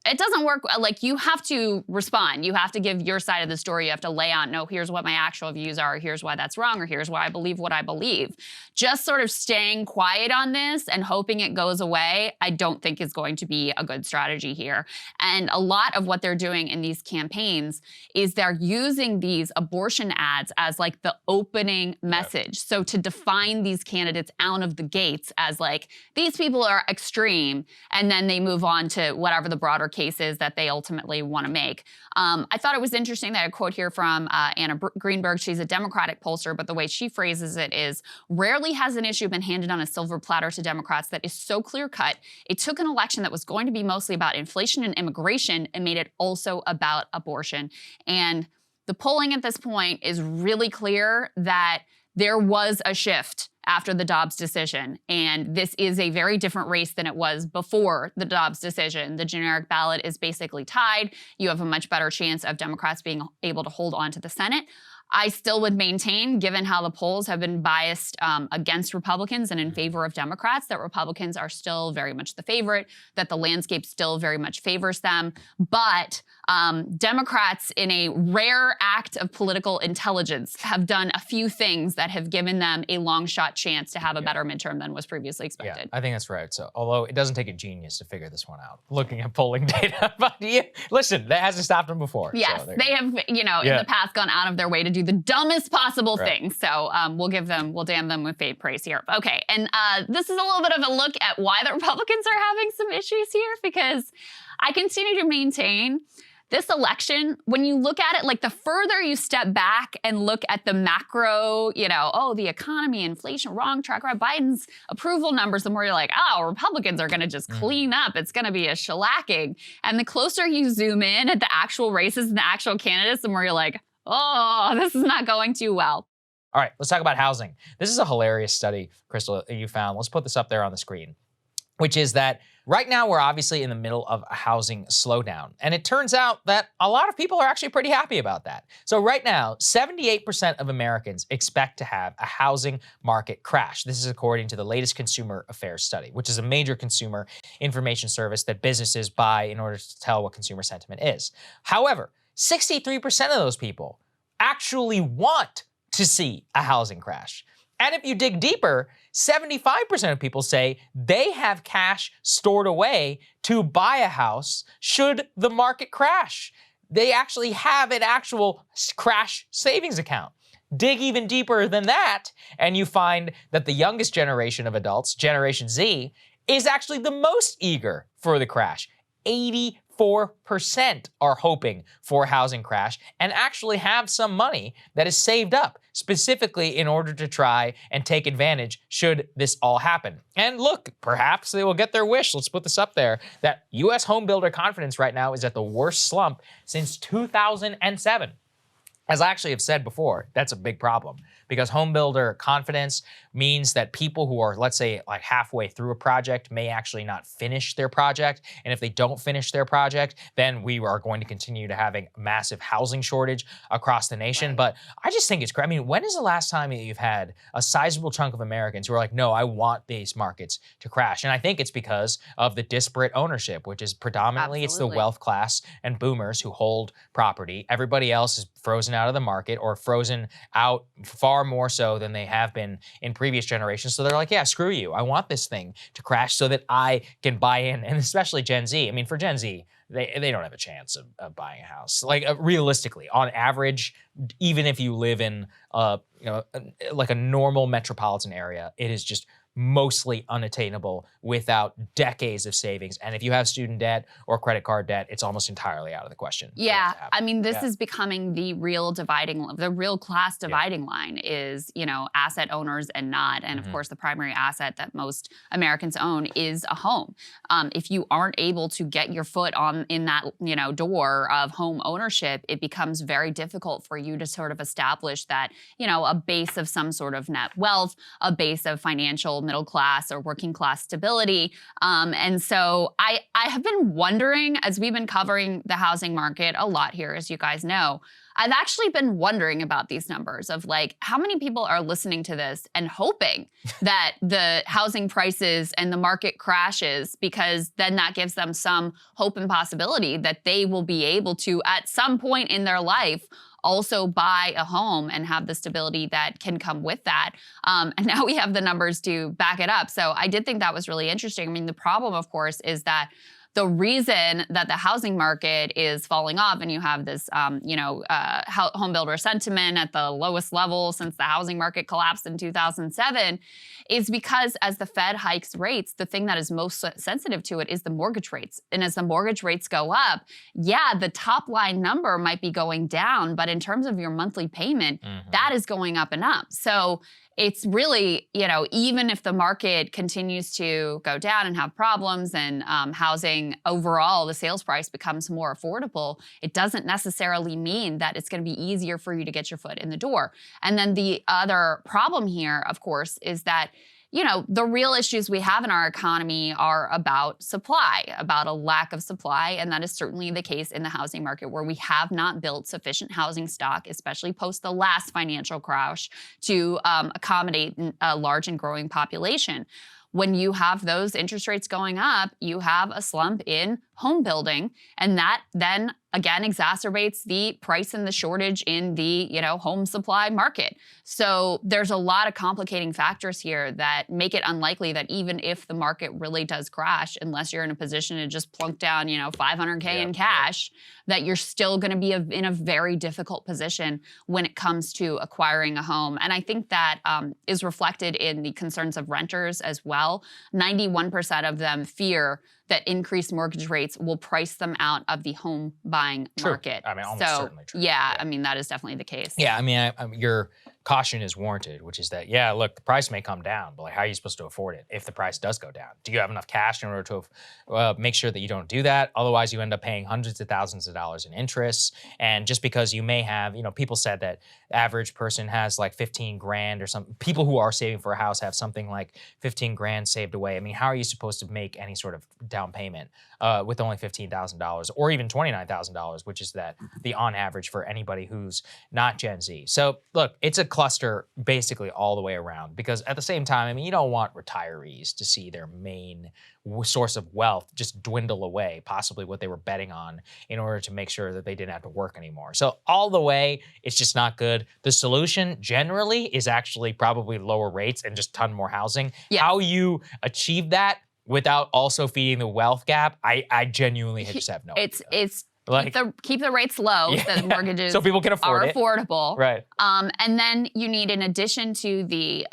S2: It doesn't work. Like, you have to respond. You have to give your side of the story. You have to lay out, no, here's what my actual views are, here's why that's wrong, or here's why I believe what I believe. Just sort of staying quiet on this and hoping it goes away, I don't think is going to be a good strategy here. And a lot of what they're doing in these campaigns is they're using these abortion ads as like the opening message. So to define these candidates out of the gates as like, these people are extreme, and then they move on to whatever the broader case is that they ultimately want to make. I thought it was interesting that a quote here from Anna Greenberg. She's a Democratic pollster, but the way she phrases it is, rarely has an issue been handed on a silver platter to Democrats that is so clear-cut. It took an election that was going to be mostly about inflation and immigration and made it also about abortion. And the polling at this point is really clear that there was a shift after the Dobbs decision. And this is a very different race than it was before the Dobbs decision. The generic ballot is basically tied. You have a much better chance of Democrats being able to hold on to the Senate. I still would maintain, given how the polls have been biased against Republicans and in favor of Democrats, that Republicans are still very much the favorite, that the landscape still very much favors them. But Democrats, in a rare act of political intelligence, have done a few things that have given them a long shot chance to have a better midterm than was previously expected.
S1: Yeah, I think that's right. So, although it doesn't take a genius to figure this one out, looking at polling data, but listen, that hasn't stopped them before.
S2: Yes,
S1: so
S2: they have, in the past gone out of their way to do the dumbest possible things. So we'll damn them with faint praise here. Okay, and this is a little bit of a look at why the Republicans are having some issues here, because I continue to maintain this election, when you look at it, like the further you step back and look at the macro, the economy, inflation, wrong track, right? Biden's approval numbers, the more you're like, Republicans are going to just clean up. It's going to be a shellacking. And the closer you zoom in at the actual races and the actual candidates, the more you're like, this is not going too well.
S1: All right, let's talk about housing. This is a hilarious study, Krystal, you found. Let's put this up there on the screen, which is that right now we're obviously in the middle of a housing slowdown. And it turns out that a lot of people are actually pretty happy about that. So right now, 78% of Americans expect to have a housing market crash. This is according to the latest Consumer Affairs study, which is a major consumer information service that businesses buy in order to tell what consumer sentiment is. However, 63% of those people actually want to see a housing crash. And if you dig deeper, 75% of people say they have cash stored away to buy a house should the market crash. They actually have an actual crash savings account. Dig even deeper than that, and you find that the youngest generation of adults, Generation Z, is actually the most eager for the crash. 85% 4% are hoping for a housing crash and actually have some money that is saved up specifically in order to try and take advantage should this all happen. And look, perhaps they will get their wish. Let's put this up there, that U.S. home builder confidence right now is at the worst slump since 2007. As I actually have said before, that's a big problem because home builder confidence means that people who are, let's say, like halfway through a project may actually not finish their project. And if they don't finish their project, then we are going to continue to having a massive housing shortage across the nation.
S2: Right.
S1: But I just think it's crazy. I mean, when is the last time that you've had a sizable chunk of Americans who are like, no, I want these markets to crash? And I think it's because of the disparate ownership, which is predominantly it's the wealth class and boomers who hold property. Everybody else is frozen out of the market or frozen out far more so than they have been in previous generations. So they're like, yeah, screw you. I want this thing to crash so that I can buy in. And especially Gen Z. I mean, for Gen Z, they don't have a chance of buying a house. Like realistically, on average, even if you live in like a normal metropolitan area, it is just mostly unattainable without decades of savings. And if you have student debt or credit card debt, it's almost entirely out of the question.
S2: Yeah, I mean, this is becoming the real class dividing line is, asset owners and not. And of course, the primary asset that most Americans own is a home. If you aren't able to get your foot in that, door of home ownership, it becomes very difficult for you to sort of establish that, a base of some sort of net wealth, a base of financial middle class or working class stability. And so I have been wondering, as we've been covering the housing market a lot here, as you guys know, I've actually been wondering about these numbers of like how many people are listening to this and hoping that the housing prices and the market crashes, because then that gives them some hope and possibility that they will be able to, at some point in their life, also buy a home and have the stability that can come with that. And now we have the numbers to back it up. So I did think that was really interesting. I mean, the problem, of course, is that the reason that the housing market is falling off and you have this, home builder sentiment at the lowest level since the housing market collapsed in 2007 is because as the Fed hikes rates, the thing that is most sensitive to it is the mortgage rates. And as the mortgage rates go up, the top line number might be going down, but in terms of your monthly payment, that is going up and up. So it's really, even if the market continues to go down and have problems and housing overall, the sales price becomes more affordable, it doesn't necessarily mean that it's going to be easier for you to get your foot in the door. And then the other problem here, of course, is that the real issues we have in our economy are about supply, about a lack of supply. And that is certainly the case in the housing market where we have not built sufficient housing stock, especially post the last financial crash, to accommodate a large and growing population. When you have those interest rates going up, you have a slump in home building, and that then again exacerbates the price and the shortage in the home supply market. So there's a lot of complicating factors here that make it unlikely that even if the market really does crash, unless you're in a position to just plunk down $500K in cash, that you're still going to be in a very difficult position when it comes to acquiring a home. And I think that is reflected in the concerns of renters as well. 91% of them fear that increased mortgage rates will price them out of the home buying market.
S1: I mean, almost certainly true.
S2: Yeah, I mean, that is definitely the case.
S1: Yeah, I mean, your caution is warranted, which is that, look, the price may come down, but like, how are you supposed to afford it if the price does go down? Do you have enough cash in order to make sure that you don't do that? Otherwise, you end up paying hundreds of thousands of dollars in interest. And just because you may have, people said that the average person has like 15 grand or something. People who are saving for a house have something like 15 grand saved away. I mean, how are you supposed to make any sort of down payment with only $15,000 or even $29,000, which is the on average for anybody who's not Gen Z? So look, it's a cluster basically all the way around, because at the same time, I mean, you don't want retirees to see their main source of wealth just dwindle away, possibly what they were betting on, in order to make sure that they didn't have to work anymore. So all the way, it's just not good. The solution generally is actually probably lower rates and just a ton more housing. Yeah. How you achieve that without also feeding the wealth gap, I genuinely just have no idea.
S2: It's
S1: Like,
S2: keep the rates low so that mortgages
S1: so people can afford
S2: are affordable.
S1: Right.
S2: And then you need, in addition to the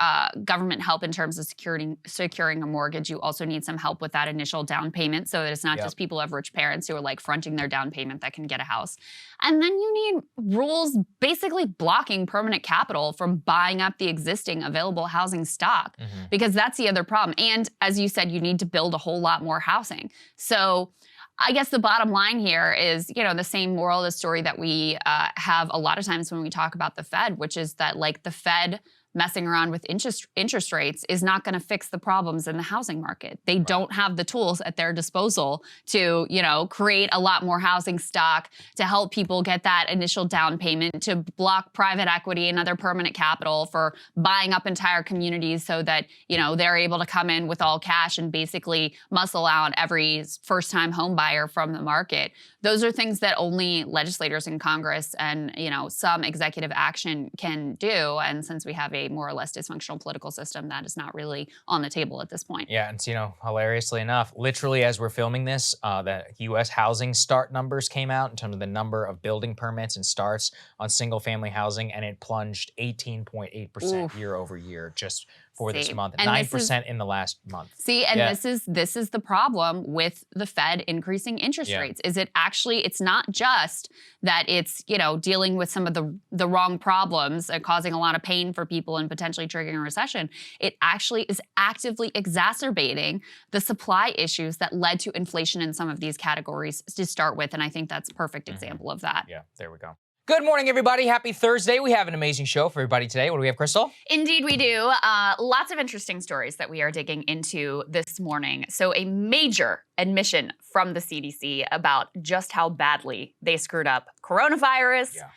S2: government help in terms of securing a mortgage, you also need some help with that initial down payment so that it's not just people who have rich parents who are like fronting their down payment that can get a house. And then you need rules basically blocking permanent capital from buying up the existing available housing stock, because that's the other problem. And as you said, you need to build a whole lot more housing. So I guess the bottom line here is, the same moral of the story that we have a lot of times when we talk about the Fed, which is that like the Fed messing around with interest rates is not going to fix the problems in the housing market. They don't have the tools at their disposal to, create a lot more housing stock, to help people get that initial down payment, to block private equity and other permanent capital for buying up entire communities so that, they're able to come in with all cash and basically muscle out every first-time home buyer from the market. Those are things that only legislators in Congress and, some executive action can do. And since we have a more or less dysfunctional political system, that is not really on the table at this point.
S1: Yeah, and hilariously enough, literally as we're filming this, the U.S. housing start numbers came out in terms of the number of building permits and starts on single-family housing, and it plunged 18.8% year over year just for this month, and 9% in the last month.
S2: This is the problem with the Fed increasing interest rates. Is it's not just that it's, dealing with some of the wrong problems and causing a lot of pain for people and potentially triggering a recession. It actually is actively exacerbating the supply issues that led to inflation in some of these categories to start with. And I think that's a perfect example of that.
S1: Yeah, there we go. Good morning, everybody. Happy Thursday. We have an amazing show for everybody today. What do we have, Krystal?
S2: Indeed, we do. Lots of interesting stories that we are digging into this morning. So a major admission from the CDC about just how badly they screwed up coronavirus.
S1: Yeah.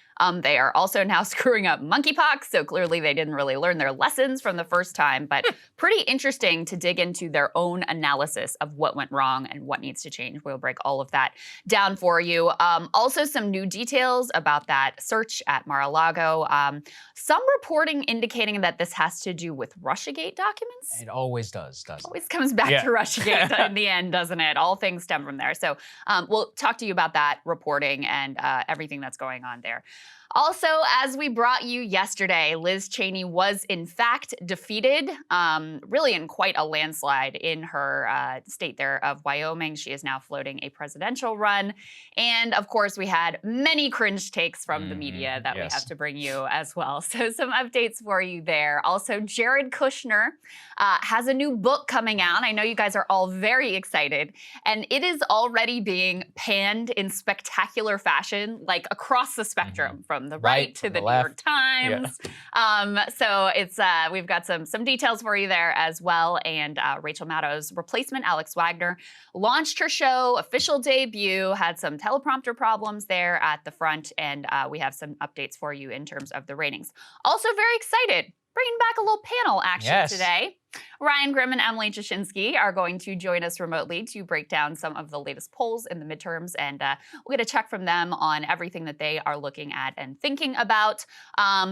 S2: They are also now screwing up monkeypox, so clearly they didn't really learn their lessons from the first time, but pretty interesting to dig into their own analysis of what went wrong and what needs to change. We'll break all of that down for you. Also, some new details about that search at Mar-a-Lago. Some reporting indicating that this has to do with Russiagate documents.
S1: It always does, doesn't it?
S2: Always comes back to Russiagate in the end, doesn't it? All things stem from there. So we'll talk to you about that reporting and everything that's going on there. Also, as we brought you yesterday, Liz Cheney was in fact defeated, really in quite a landslide in her state there of Wyoming. She is now floating a presidential run. And of course, we had many cringe takes from the media that we have to bring you as well. So some updates for you there. Also, Jared Kushner has a new book coming out. I know you guys are all very excited. And it is already being panned in spectacular fashion, like across the spectrum, from the right to the New York Times. So it's we've got some details for you there as well. And Rachel Maddow's replacement, Alex Wagner, launched her show, official debut, had some teleprompter problems there at the front. And we have some updates for you in terms of the ratings. Also very excited, bringing back a little panel action today. Ryan Grimm and Emily Jashinsky are going to join us remotely to break down some of the latest polls in the midterms, and we'll get a check from them on everything that they are looking at and thinking about.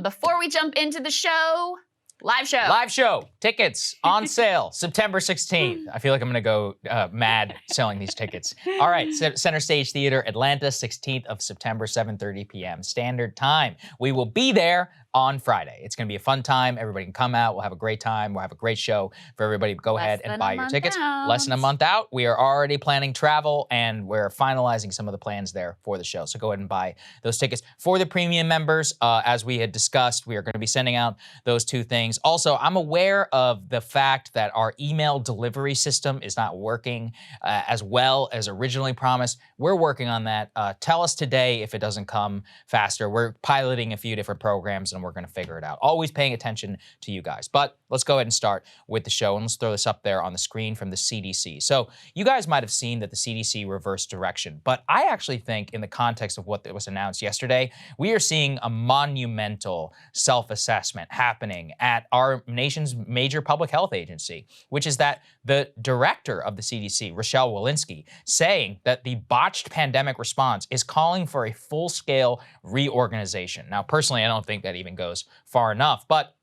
S2: Before we jump into the show, live show.
S1: Live show. Tickets on sale September 16th. I feel like I'm going to go mad selling these tickets. All right. Center Stage Theater, Atlanta, 16th of September, 7:30 p.m. Standard Time. We will be there on Friday. It's going to be a fun time. Everybody can come out. We'll have a great time. We'll have a great show for everybody. Go ahead and buy your tickets. Less than a month out. We are already planning travel, and we're finalizing some of the plans there for the show. So go ahead and buy those tickets. For the premium members, as we had discussed, we are going to be sending out those two things. Also, I'm aware of the fact that our email delivery system is not working as well as originally promised. We're working on that. Tell us today if it doesn't come faster. We're piloting a few different programs, and we're going to figure it out. Always paying attention to you guys. But let's go ahead and start with the show, and let's throw this up there on the screen from the CDC. So you guys might have seen that the CDC reversed direction, but I actually think in the context of what was announced yesterday, we are seeing a monumental self-assessment happening at our nation's major public health agency, which is that the director of the CDC, Rochelle Walensky, saying that the botched pandemic response is calling for a full-scale reorganization. Now, personally, I don't think that even goes far enough, but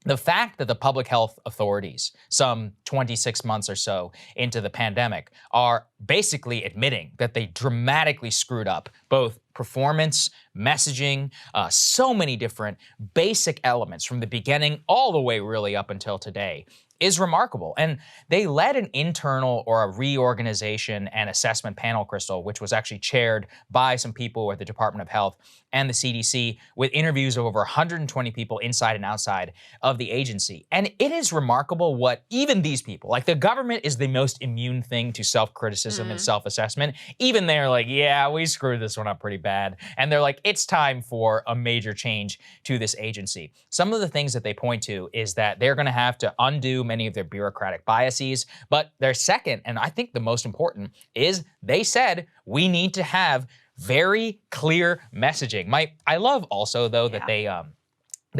S1: the fact that the public health authorities, some 26 months or so into the pandemic, are basically admitting that they dramatically screwed up both performance, messaging, so many different basic elements from the beginning all the way really up until today is remarkable. And they led an internal or a reorganization and assessment panel, Krystal, which was actually chaired by some people at the Department of Health and the CDC, with interviews of over 120 people inside and outside of the agency. And it is remarkable what even these people, like the government is the most immune thing to self-criticism and self-assessment. Even they're like, yeah, we screwed this one up pretty bad. And they're like, it's time for a major change to this agency. Some of the things that they point to is that they're gonna have to undo many of their bureaucratic biases. But their second, and I think the most important, is they said we need to have very clear messaging. I love also though that they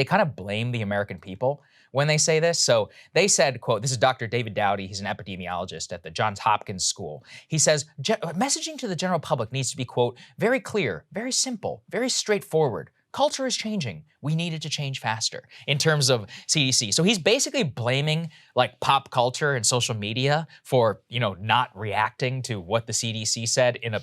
S1: kind of blame the American people when they say this. So they said, quote, this is Dr. David Dowdy, he's an epidemiologist at the Johns Hopkins School. He says, messaging to the general public needs to be, quote, very clear, very simple, very straightforward. Culture is changing. We needed to change faster in terms of CDC. So he's basically blaming like pop culture and social media for, not reacting to what the CDC said in a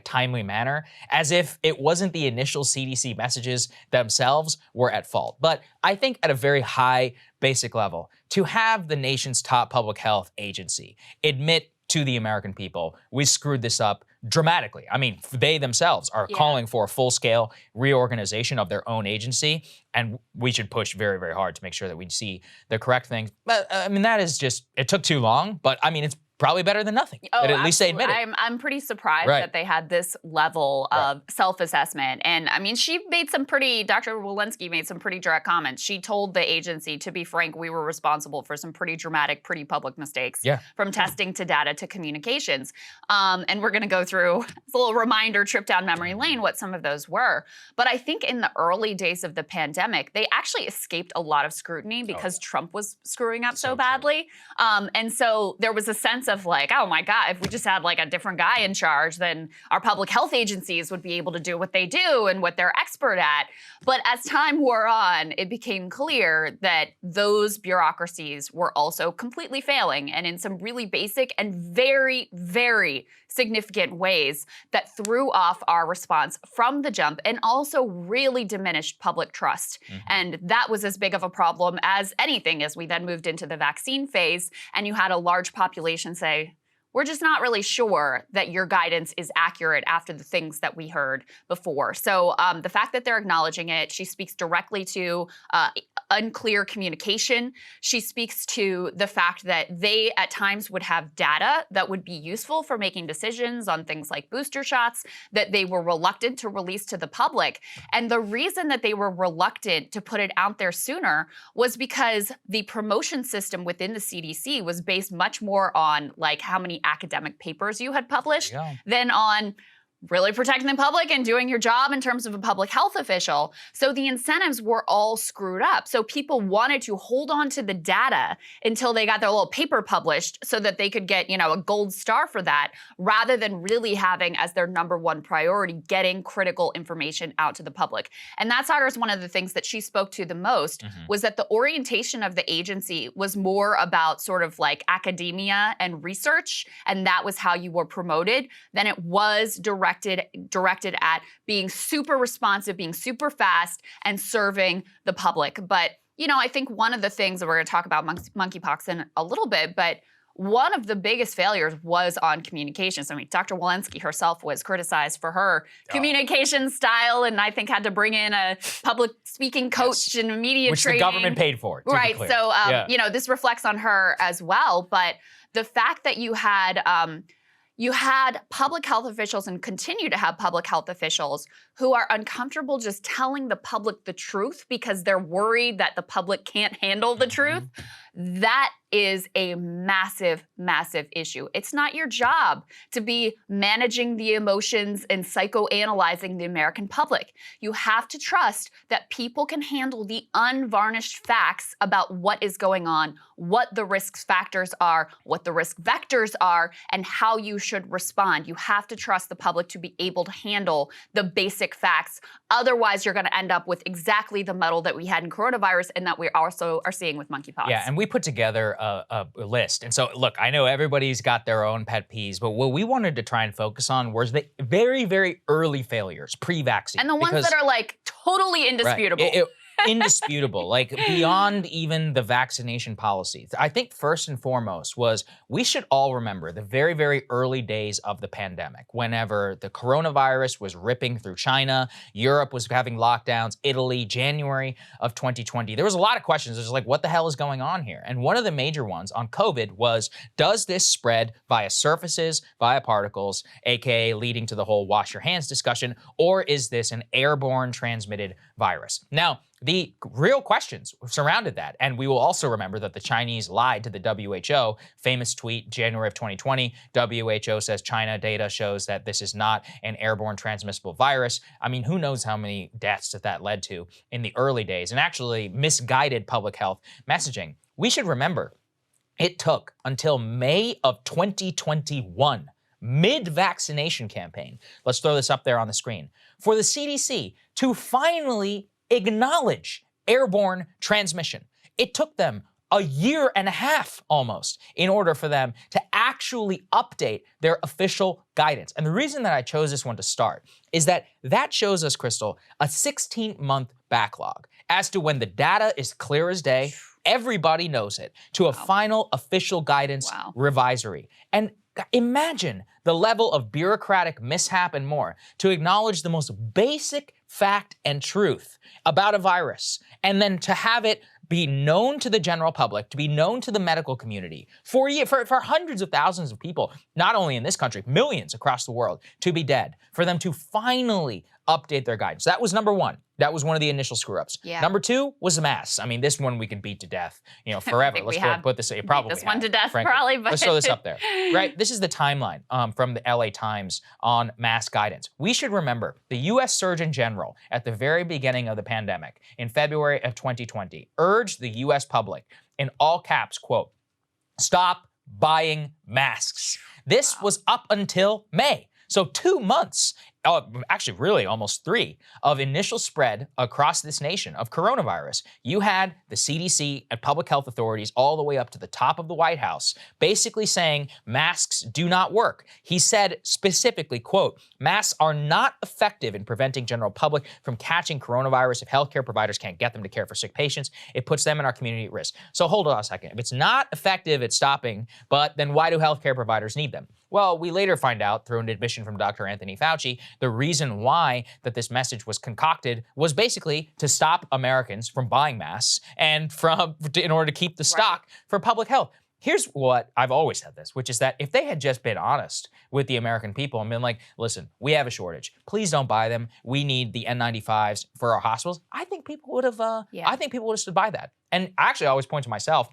S1: timely manner, as if it wasn't the initial CDC messages themselves were at fault. But I think at a very high basic level, to have the nation's top public health agency admit to the American people, we screwed this up dramatically. I mean, they themselves are calling for a full-scale reorganization of their own agency, and we should push very, very hard to make sure that we see the correct things. But I mean, that is just, it took too long, but I mean, it's probably better than nothing.
S2: Oh,
S1: but at least they admit it.
S2: I'm pretty surprised that they had this level of self-assessment. And I mean, Dr. Walensky made some pretty direct comments. She told the agency, to be frank, we were responsible for some pretty dramatic, pretty public mistakes, from testing to data to communications. And we're gonna go through a little reminder trip down memory lane what some of those were. But I think in the early days of the pandemic, they actually escaped a lot of scrutiny because Trump was screwing up so badly. And so there was a sense of like, oh my God, if we just had like a different guy in charge, then our public health agencies would be able to do what they do and what they're expert at. But as time wore on, it became clear that those bureaucracies were also completely failing, and in some really basic and very, very significant ways that threw off our response from the jump and also really diminished public trust. And that was as big of a problem as anything as we then moved into the vaccine phase and you had a large population say, we're just not really sure that your guidance is accurate after the things that we heard before. So the fact that they're acknowledging it, she speaks directly to unclear communication. She speaks to the fact that they at times would have data that would be useful for making decisions on things like booster shots that they were reluctant to release to the public. And the reason that they were reluctant to put it out there sooner was because the promotion system within the CDC was based much more on like how many academic papers you had published than on really protecting the public and doing your job in terms of a public health official. So the incentives were all screwed up. So people wanted to hold on to the data until they got their little paper published so that they could get, a gold star for that, rather than really having as their number one priority getting critical information out to the public. And that's one of the things that she spoke to the most was that the orientation of the agency was more about sort of like academia and research, and that was how you were promoted, than it was directed at being super responsive, being super fast, and serving the public. But, I think one of the things that we're going to talk about monkeypox in a little bit, but one of the biggest failures was on communications. I mean, Dr. Walensky herself was criticized for her communication style, and I think had to bring in a public speaking coach and a media
S1: which
S2: training.
S1: The government paid for.
S2: Right. So, this reflects on her as well. But the fact that you had public health officials and continue to have public health officials who are uncomfortable just telling the public the truth because they're worried that the public can't handle the truth. That is a massive, massive issue. It's not your job to be managing the emotions and psychoanalyzing the American public. You have to trust that people can handle the unvarnished facts about what is going on, what the risk factors are, what the risk vectors are, and how you should respond. You have to trust the public to be able to handle the basic facts. Otherwise, you're going to end up with exactly the muddle that we had in coronavirus and that we also are seeing with monkeypox.
S1: Yeah, and we put together a list. And so, look, I know everybody's got their own pet peeves, but what we wanted to try and focus on was the very, very early failures, pre-vaccine.
S2: And the ones that are like totally indisputable.
S1: Right. Indisputable, like beyond even the vaccination policy. I think first and foremost was we should all remember the very, very early days of the pandemic, whenever the coronavirus was ripping through China, Europe was having lockdowns, Italy, January of 2020. There was a lot of questions. It was like, what the hell is going on here? And one of the major ones on COVID was, does this spread via surfaces, via particles, aka leading to the whole wash your hands discussion, or is this an airborne transmitted virus? Now, the real questions surrounded that, and we will also remember that the Chinese lied to the WHO. Famous tweet, January of 2020, WHO says China data shows that this is not an airborne transmissible virus. I mean, who knows how many deaths that led to in the early days, and actually misguided public health messaging. We should remember, it took until May of 2021, mid-vaccination campaign, let's throw this up there on the screen, for the CDC to finally acknowledge airborne transmission. It took them a year and a half almost in order for them to actually update their official guidance. And the reason that I chose this one to start is that shows us, Krystal, a 16-month backlog as to when the data is clear as day, everybody knows it, to a final official guidance revisory. And imagine the level of bureaucratic mishap and more to acknowledge the most basic fact and truth about a virus, and then to have it be known to the general public, to be known to the medical community for hundreds of thousands of people, not only in this country, millions across the world, to be dead, for them to finally update their guidance. That was number one. That was one of the initial screw-ups. Yeah. Number two was the masks. I mean, this one we could beat to death, forever.
S2: Let's put this.
S1: Probably
S2: this one to death, frankly. Probably. But
S1: let's throw this up there, right? This is the timeline from the LA Times on mask guidance. We should remember the U.S. Surgeon General at the very beginning of the pandemic in February of 2020 urged the U.S. public in all caps, quote, "Stop buying masks." This was up until May. So 2 months, actually really almost 3, of initial spread across this nation of coronavirus. You had the CDC and public health authorities all the way up to the top of the White House basically saying masks do not work. He said specifically, quote, "Masks are not effective in preventing general public from catching coronavirus if healthcare providers can't get them to care for sick patients. It puts them and our community at risk." So hold on a second. If it's not effective at stopping, but then why do healthcare providers need them? Well, we later find out through an admission from Dr. Anthony Fauci, the reason why that this message was concocted was basically to stop Americans from buying masks and in order to keep the stock for public health. Here's what I've always said this, which is that if they had just been honest with the American people and been like, listen, we have a shortage. Please don't buy them. We need the N95s for our hospitals. I think people would have stood by that. And I actually always point to myself.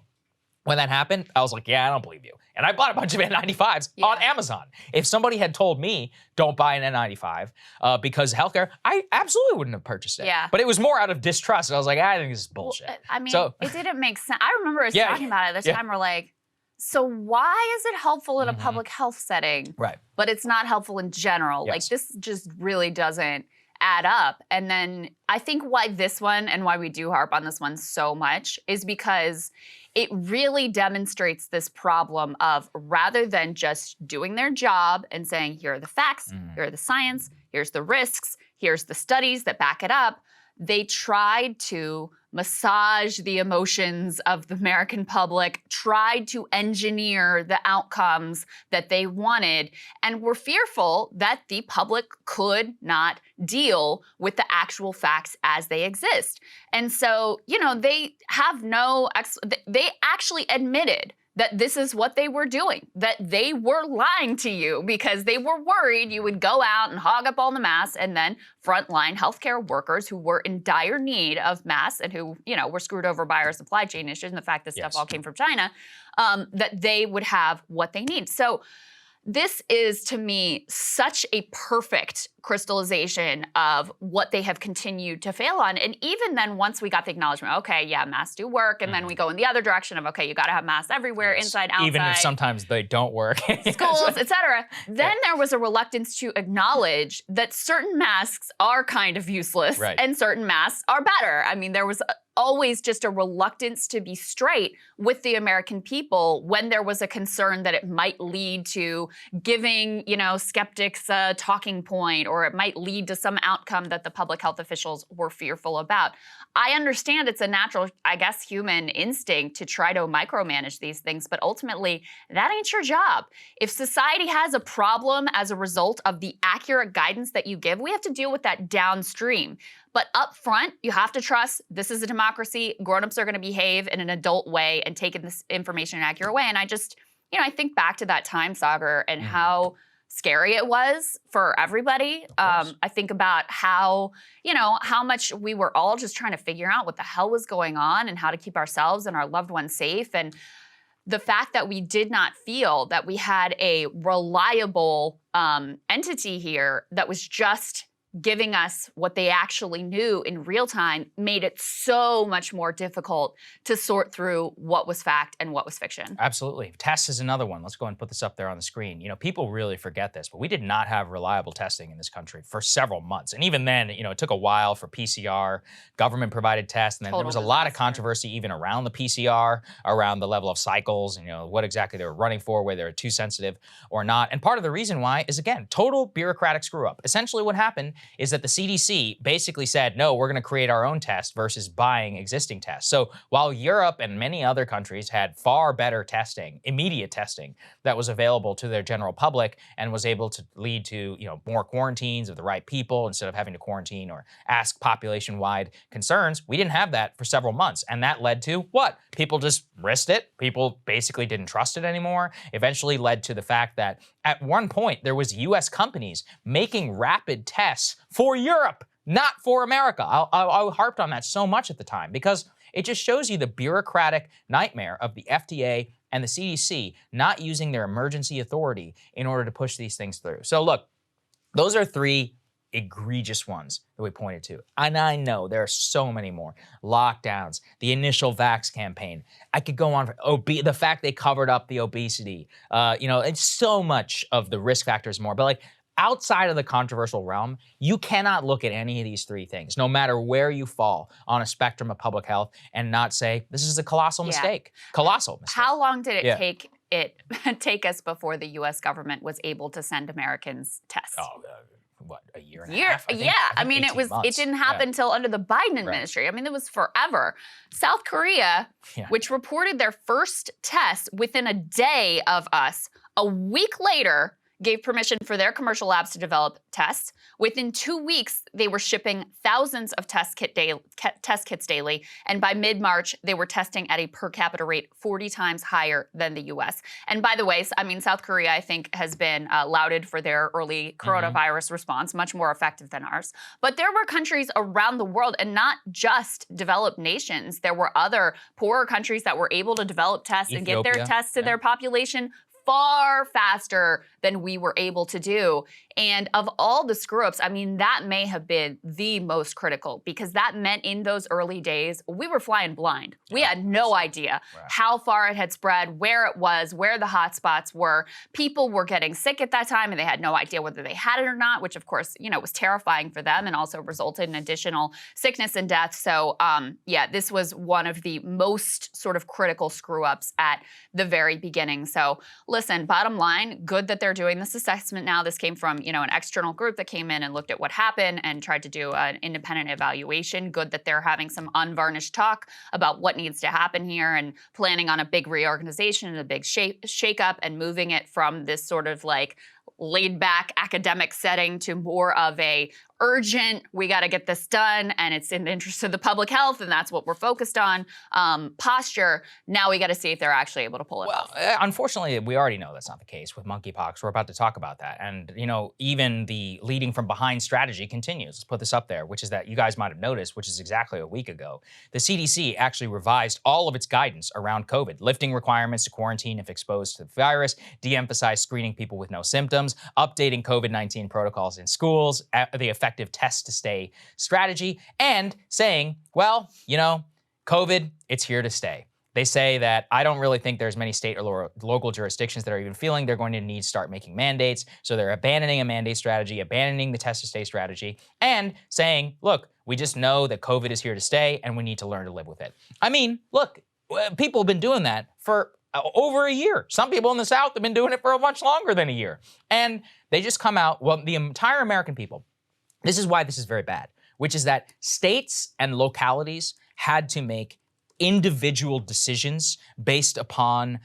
S1: When that happened, I was like, yeah, I don't believe you. And I bought a bunch of N95s on Amazon. If somebody had told me, don't buy an N95 because healthcare, I absolutely wouldn't have purchased it. Yeah. But it was more out of distrust. I was like, I think this is bullshit.
S2: Well, I mean, it didn't make sense. I remember us talking about it at the time. We're like, so why is it helpful in a public health setting, but it's not helpful in general? Yes. Like, this just really doesn't add up. And then I think why this one and why we do harp on this one so much is because it really demonstrates this problem of, rather than just doing their job and saying, here are the facts, here are the science, here's the risks, here's the studies that back it up, they tried to massage the emotions of the American public, tried to engineer the outcomes that they wanted, and were fearful that the public could not deal with the actual facts as they exist. And so, they have they actually admitted that this is what they were doing, that they were lying to you because they were worried you would go out and hog up all the masks, and then frontline healthcare workers who were in dire need of masks and who, were screwed over by our supply chain issues and the fact this stuff all came from China, that they would have what they need. So this is, to me, such a perfect crystallization of what they have continued to fail on. And even then, once we got the acknowledgement, okay, yeah, masks do work, and then we go in the other direction of, okay, you got to have masks everywhere, inside, outside.
S1: Even if sometimes they don't work.
S2: Schools, et cetera. Then there was a reluctance to acknowledge that certain masks are kind of useless and certain masks are better. I mean, there was always just a reluctance to be straight with the American people when there was a concern that it might lead to giving, skeptics a talking point, or it might lead to some outcome that the public health officials were fearful about. I understand it's a natural, I guess, human instinct to try to micromanage these things, but ultimately, that ain't your job. If society has a problem as a result of the accurate guidance that you give, we have to deal with that downstream. But up front, you have to trust this is a democracy. Grown-ups are going to behave in an adult way and take in this information in an accurate way. And I just, I think back to that time, Saagar, and how scary it was for everybody. I think about how, how much we were all just trying to figure out what the hell was going on and how to keep ourselves and our loved ones safe. And the fact that we did not feel that we had a reliable entity here that was just giving us what they actually knew in real time made it so much more difficult to sort through what was fact and what was fiction.
S1: Absolutely. Tests is another one. Let's go and put this up there on the screen. People really forget this, but we did not have reliable testing in this country for several months. And even then, it took a while for PCR, government-provided tests, and then there was a lot of controversy even around the PCR, around the level of cycles, and what exactly they were running for, whether they're too sensitive or not. And part of the reason why is, again, total bureaucratic screw-up. Essentially what happened is that the CDC basically said, no, we're going to create our own test versus buying existing tests. So while Europe and many other countries had far better testing, immediate testing, that was available to their general public and was able to lead to, more quarantines of the right people instead of having to quarantine or ask population-wide concerns, we didn't have that for several months. And that led to what? People just risked it. People basically didn't trust it anymore. Eventually led to the fact that at one point there was US companies making rapid tests for Europe, not for America. I harped on that so much at the time because it just shows you the bureaucratic nightmare of the FDA and the CDC not using their emergency authority in order to push these things through. So look, those are three egregious ones that we pointed to. And I know there are so many more. Lockdowns, the initial vax campaign. I could go on for the fact they covered up the obesity, and so much of the risk factors more. But outside of the controversial realm, you cannot look at any of these three things, no matter where you fall on a spectrum of public health, and not say, this is a colossal mistake. Colossal mistake.
S2: How long did it take us before the U.S. government was able to send Americans tests?
S1: What, a year and a half?
S2: I mean, it didn't happen until under the Biden administration. I mean, it was forever. South Korea, which reported their first test within a day of us, a week later gave permission for their commercial labs to develop tests. Within 2 weeks, they were shipping thousands of test kits daily. And by mid-March, they were testing at a per capita rate 40 times higher than the US. And by the way, South Korea, I think, has been lauded for their early coronavirus response, much more effective than ours. But there were countries around the world, and not just developed nations. There were other poorer countries that were able to develop tests and get their tests to their population far faster than we were able to do. And of all the screw-ups, that may have been the most critical, because that meant in those early days, we were flying blind. We had no idea how far it had spread, where it was, where the hot spots were. People were getting sick at that time, and they had no idea whether they had it or not, which of course, was terrifying for them and also resulted in additional sickness and death. So this was one of the most sort of critical screw-ups at the very beginning. So listen, bottom line, good that they're doing this assessment now. This came from, an external group that came in and looked at what happened and tried to do an independent evaluation. Good that they're having some unvarnished talk about what needs to happen here and planning on a big reorganization and a big shakeup and moving it from this sort of laid back academic setting to more of a urgent, we got to get this done, and it's in the interest of the public health, and that's what we're focused on, posture. Now we got to see if they're actually able to pull it off.
S1: Unfortunately, we already know that's not the case with monkeypox. We're about to talk about that. And, even the leading from behind strategy continues. Let's put this up there, which is that you guys might have noticed, which is exactly a week ago. The CDC actually revised all of its guidance around COVID, lifting requirements to quarantine if exposed to the virus, de-emphasized screening people with no symptoms, updating COVID-19 protocols in schools, the effective test to stay strategy, and saying, well, COVID, it's here to stay. They say that I don't really think there's many state or local jurisdictions that are even feeling they're going to need to start making mandates. So they're abandoning a mandate strategy, abandoning the test to stay strategy, and saying, look, we just know that COVID is here to stay and we need to learn to live with it. I mean, look, people have been doing that for over a year. Some people in the South have been doing it for much longer than a year. And they just come out, well, the entire American people, this is why this is very bad, which is that states and localities had to make individual decisions based upon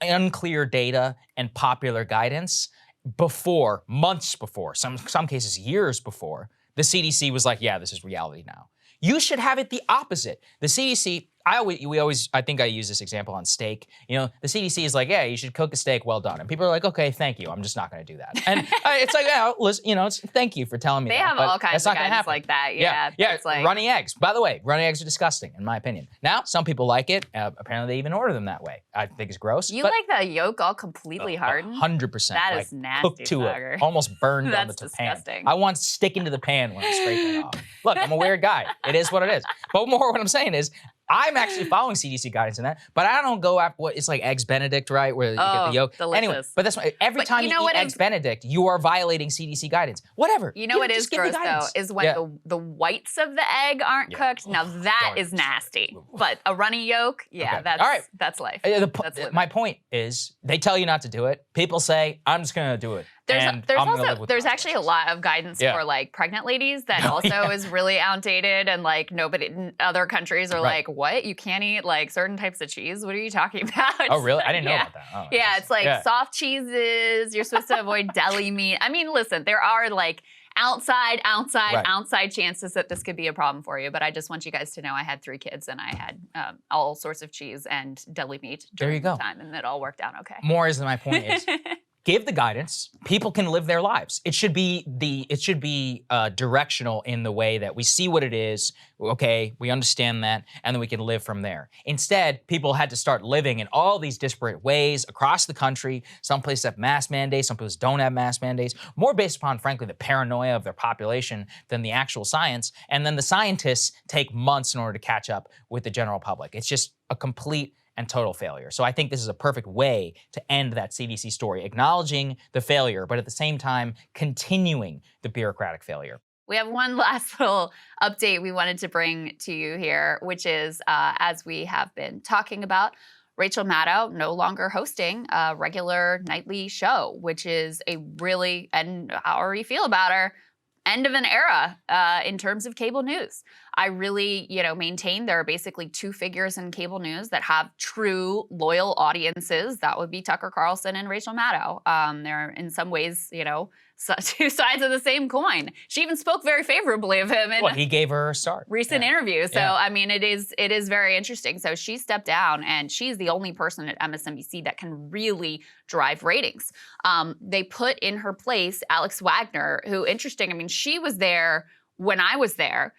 S1: unclear data and popular guidance before, months before, some cases years before, the CDC was like, yeah, this is reality now. You should have it the opposite. The CDC, I think I use this example on steak. The CDC is like, yeah, you should cook a steak well done. And people are like, okay, thank you. I'm just not going to do that. And it's like, yeah, listen, thank you for telling me
S2: they
S1: that.
S2: They have all kinds of guidance like that. Yeah.
S1: It's like runny eggs. By the way, runny eggs are disgusting, in my opinion. Now, some people like it. Apparently, they even order them that way. I think it's gross.
S2: You like the yolk all completely hardened?
S1: 100%.
S2: That is nasty,
S1: cooked to
S2: Saagar.
S1: it, almost burned on the
S2: disgusting.
S1: pan. I want to stick into the pan when I'm scraping it off. Look, I'm a weird guy. It is what it is. But more what I'm saying is, I'm actually following CDC guidance in that, but I don't go after what it's like eggs Benedict, right? Where you get the yolk.
S2: Delicious.
S1: Anyway, but that's why every time you eat eggs Benedict, you are violating CDC guidance. Whatever.
S2: What is gross though is when the whites of the egg aren't cooked. Now that is nasty. But a runny yolk, that's life.
S1: My point is, they tell you not to do it. People say, I'm just gonna do it.
S2: There's actually a lot of guidance for like pregnant ladies that also is really outdated, and like nobody in other countries are like, what? You can't eat like certain types of cheese? What are you talking about?
S1: Oh, really? I didn't know about that. Oh,
S2: it's like soft cheeses. You're supposed to avoid deli meat. I mean, listen, there are like outside chances that this could be a problem for you. But I just want you guys to know I had 3 kids and I had all sorts of cheese and deli meat during the time, and it all worked out okay.
S1: More is my point is, give the guidance. People can live their lives. It should be directional in the way that we see what it is. Okay, we understand that, and then we can live from there. Instead, people had to start living in all these disparate ways across the country. Some places have mask mandates, some places don't have mask mandates, more based upon, frankly, the paranoia of their population than the actual science. And then the scientists take months in order to catch up with the general public. It's just a complete and total failure. So I think this is a perfect way to end that CDC story, acknowledging the failure, but at the same time, continuing the bureaucratic failure.
S2: We have one last little update we wanted to bring to you here, which is, as we have been talking about, Rachel Maddow no longer hosting a regular nightly show, which is a really, and how do you feel about her, end of an era in terms of cable news. I really, maintain there are basically 2 figures in cable news that have true loyal audiences. That would be Tucker Carlson and Rachel Maddow. They're in some ways, 2 sides of the same coin. She even spoke very favorably of him.
S1: He gave her a start.
S2: Recent interview. So, I mean, it is very interesting. So she stepped down, and she's the only person at MSNBC that can really drive ratings. They put in her place Alex Wagner, who, interesting, I mean, she was there when I was there.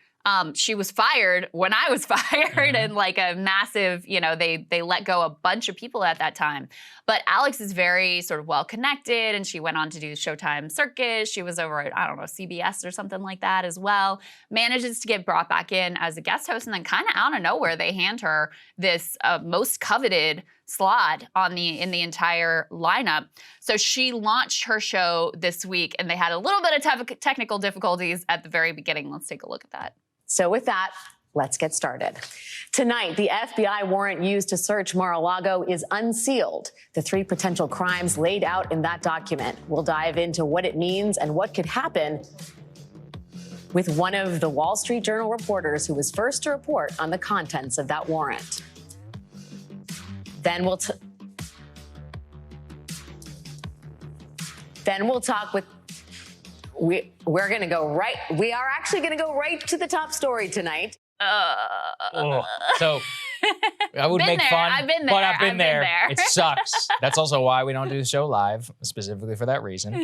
S2: She was fired when I was fired, and like a massive, they let go a bunch of people at that time. But Alex is very sort of well connected, and she went on to do Showtime Circus. She was over at, I don't know, CBS or something like that as well. Manages to get brought back in as a guest host, and then kind of out of nowhere, they hand her this most coveted slot in the entire lineup. So she launched her show this week, and they had a little bit of technical difficulties at the very beginning. Let's take a look at that.
S3: So with that, let's get started. Tonight, the FBI warrant used to search Mar-a-Lago is unsealed. The 3 potential crimes laid out in that document. We'll dive into what it means and what could happen with one of the Wall Street Journal reporters who was first to report on the contents of that warrant. Then we'll talk with we're going to go right. We are actually going to go right to the top story tonight.
S1: So I would make fun,
S2: I've been there.
S1: but I've been there. It sucks. That's also why we don't do the show live, specifically for that reason.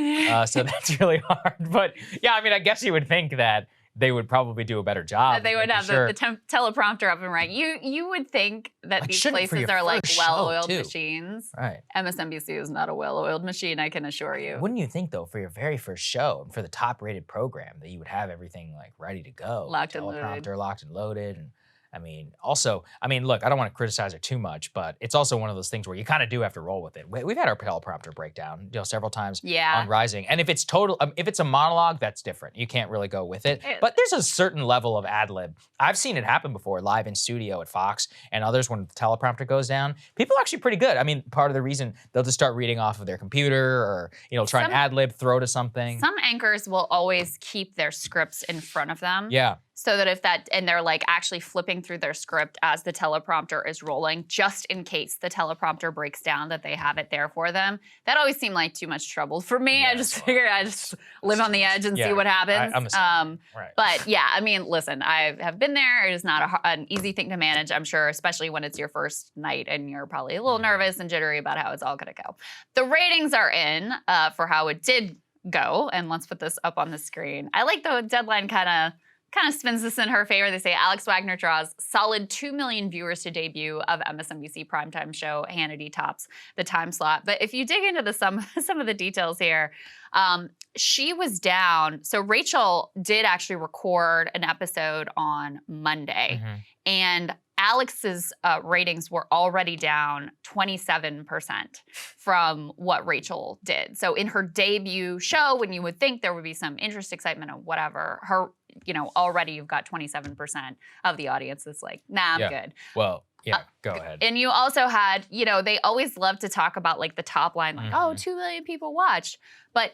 S1: So that's really hard. But yeah, I mean, I guess you would think that they would probably do a better job.
S2: They would have the teleprompter up and running. You would think that these places are like well-oiled machines.
S1: Right.
S2: MSNBC is not a well-oiled machine, I can assure you.
S1: Wouldn't you think, though, for your very first show, and for the top-rated program, that you would have everything like ready to go?
S2: Locked and loaded.
S1: Teleprompter locked and loaded. And I mean, also, look, I don't want to criticize it too much, but it's also one of those things where you kind of do have to roll with it. We've had our teleprompter breakdown, several times on Rising. And if it's if it's a monologue, that's different. You can't really go with it. But there's a certain level of ad lib. I've seen it happen before, live in studio at Fox and others when the teleprompter goes down. People are actually pretty good. I mean, part of the reason they'll just start reading off of their computer or, try and ad lib, throw to something.
S2: Some anchors will always keep their scripts in front of them.
S1: Yeah.
S2: So that and they're like actually flipping through their script as the teleprompter is rolling, just in case the teleprompter breaks down, that they have it there for them. That always seemed like too much trouble for me. Yeah, I just figured I just live on the edge and see what happens.
S1: I'm the same. Right.
S2: But yeah, I mean, listen, I have been there. It is not an easy thing to manage, I'm sure, especially when it's your first night and you're probably a little nervous and jittery about how it's all going to go. The ratings are in for how it did go, and let's put this up on the screen. I like the Deadline kind of spins this in her favor. They say Alex Wagner draws solid 2 million viewers to debut of MSNBC primetime show. Hannity tops the time slot. But if you dig into some of the details here, she was down. So Rachel did actually record an episode on Monday, and Alex's ratings were already down 27% from what Rachel did. So in her debut show, when you would think there would be some interest, excitement, or whatever, her, already you've got 27% of the audience that's like, nah, I'm good.
S1: Well, yeah, go ahead.
S2: And you also had, they always love to talk about like the top line, like, 2 million people watched. But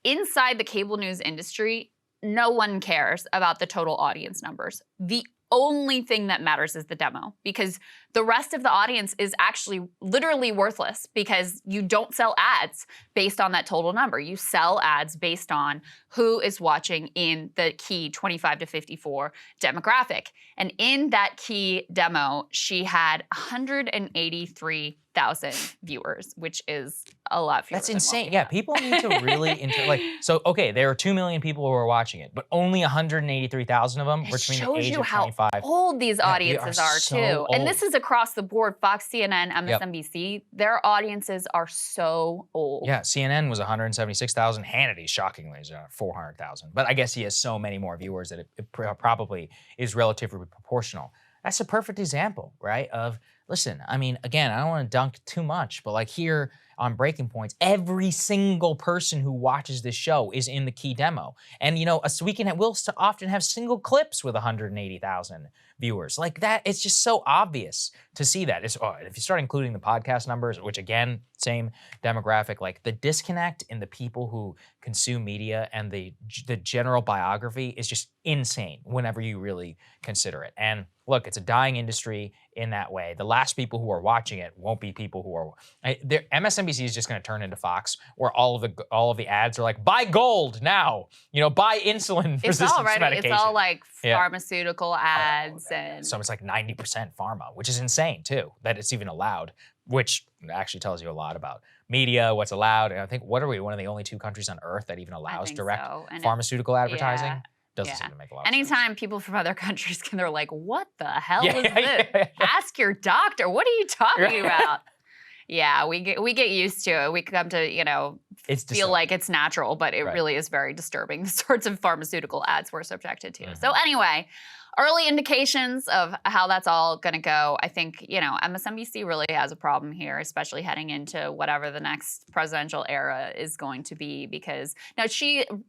S2: inside the cable news industry, no one cares about the total audience numbers. The only thing that matters is the demo, because the rest of the audience is actually literally worthless, because you don't sell ads based on that total number. You sell ads based on who is watching in the key 25 to 54 demographic. And in that key demo, she had 183,000 viewers, which is a lot fewer.
S1: That's insane. Yeah, people need to really there are 2 million people who are watching it, but only 183,000 of them were between the age of 25.
S2: How old these audiences are
S1: so
S2: too.
S1: old.
S2: And this is across the board. Fox, CNN, MSNBC, their audiences are so old.
S1: Yeah, CNN was 176,000. Hannity, shockingly, is 400,000. But I guess he has so many more viewers that it probably is relatively proportional. That's a perfect example, right? Of, listen, again, I don't want to dunk too much, but like here on Breaking Points, every single person who watches this show is in the key demo. And, we'll often have single clips with 180,000 viewers. Like that, it's just so obvious to see that. If you start including the podcast numbers, which again, same demographic, like the disconnect in the people who consume media and the general biography is just insane whenever you really consider it. And look, it's a dying industry in that way. The last people who are watching it won't be people who are. MSNBC is just going to turn into Fox, where all of the ads are like, buy gold now, buy insulin resistance medication.
S2: It's all like pharmaceutical ads, and
S1: so it's like 90% pharma, which is insane too, that it's even allowed. Which actually tells you a lot about media, what's allowed. And I think, what are we, one of the only 2 countries on earth that even allows direct pharmaceutical advertising?
S2: Yeah.
S1: Doesn't seem to make a lot of
S2: Anytime
S1: sense.
S2: people from other countries they're like, what the hell is this? Ask your doctor. What are you talking about? Yeah, we get used to it. We come to, feel like it's natural, but it really is very disturbing, the sorts of pharmaceutical ads we're subjected to. So anyway, early indications of how that's all going to go. I think, MSNBC really has a problem here, especially heading into whatever the next presidential era is going to be, because now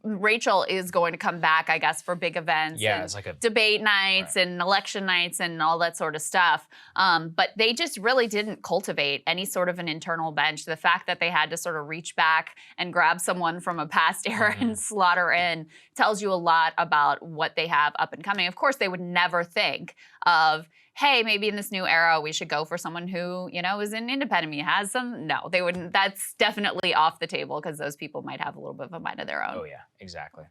S2: Rachel is going to come back, I guess, for big events.
S1: Yeah, it's like a
S2: debate nights and election nights and all that sort of stuff. But they just really didn't cultivate any sort of an internal bench. The fact that they had to sort of reach back back and grab someone from a past era and slaughter in tells you a lot about what they have up and coming. Of course, they would never think of, hey, maybe in this new era, we should go for someone who, is an independent, has some. No, they wouldn't. That's definitely off the table because those people might have a little bit of a mind of their own.
S1: Oh, yeah, exactly.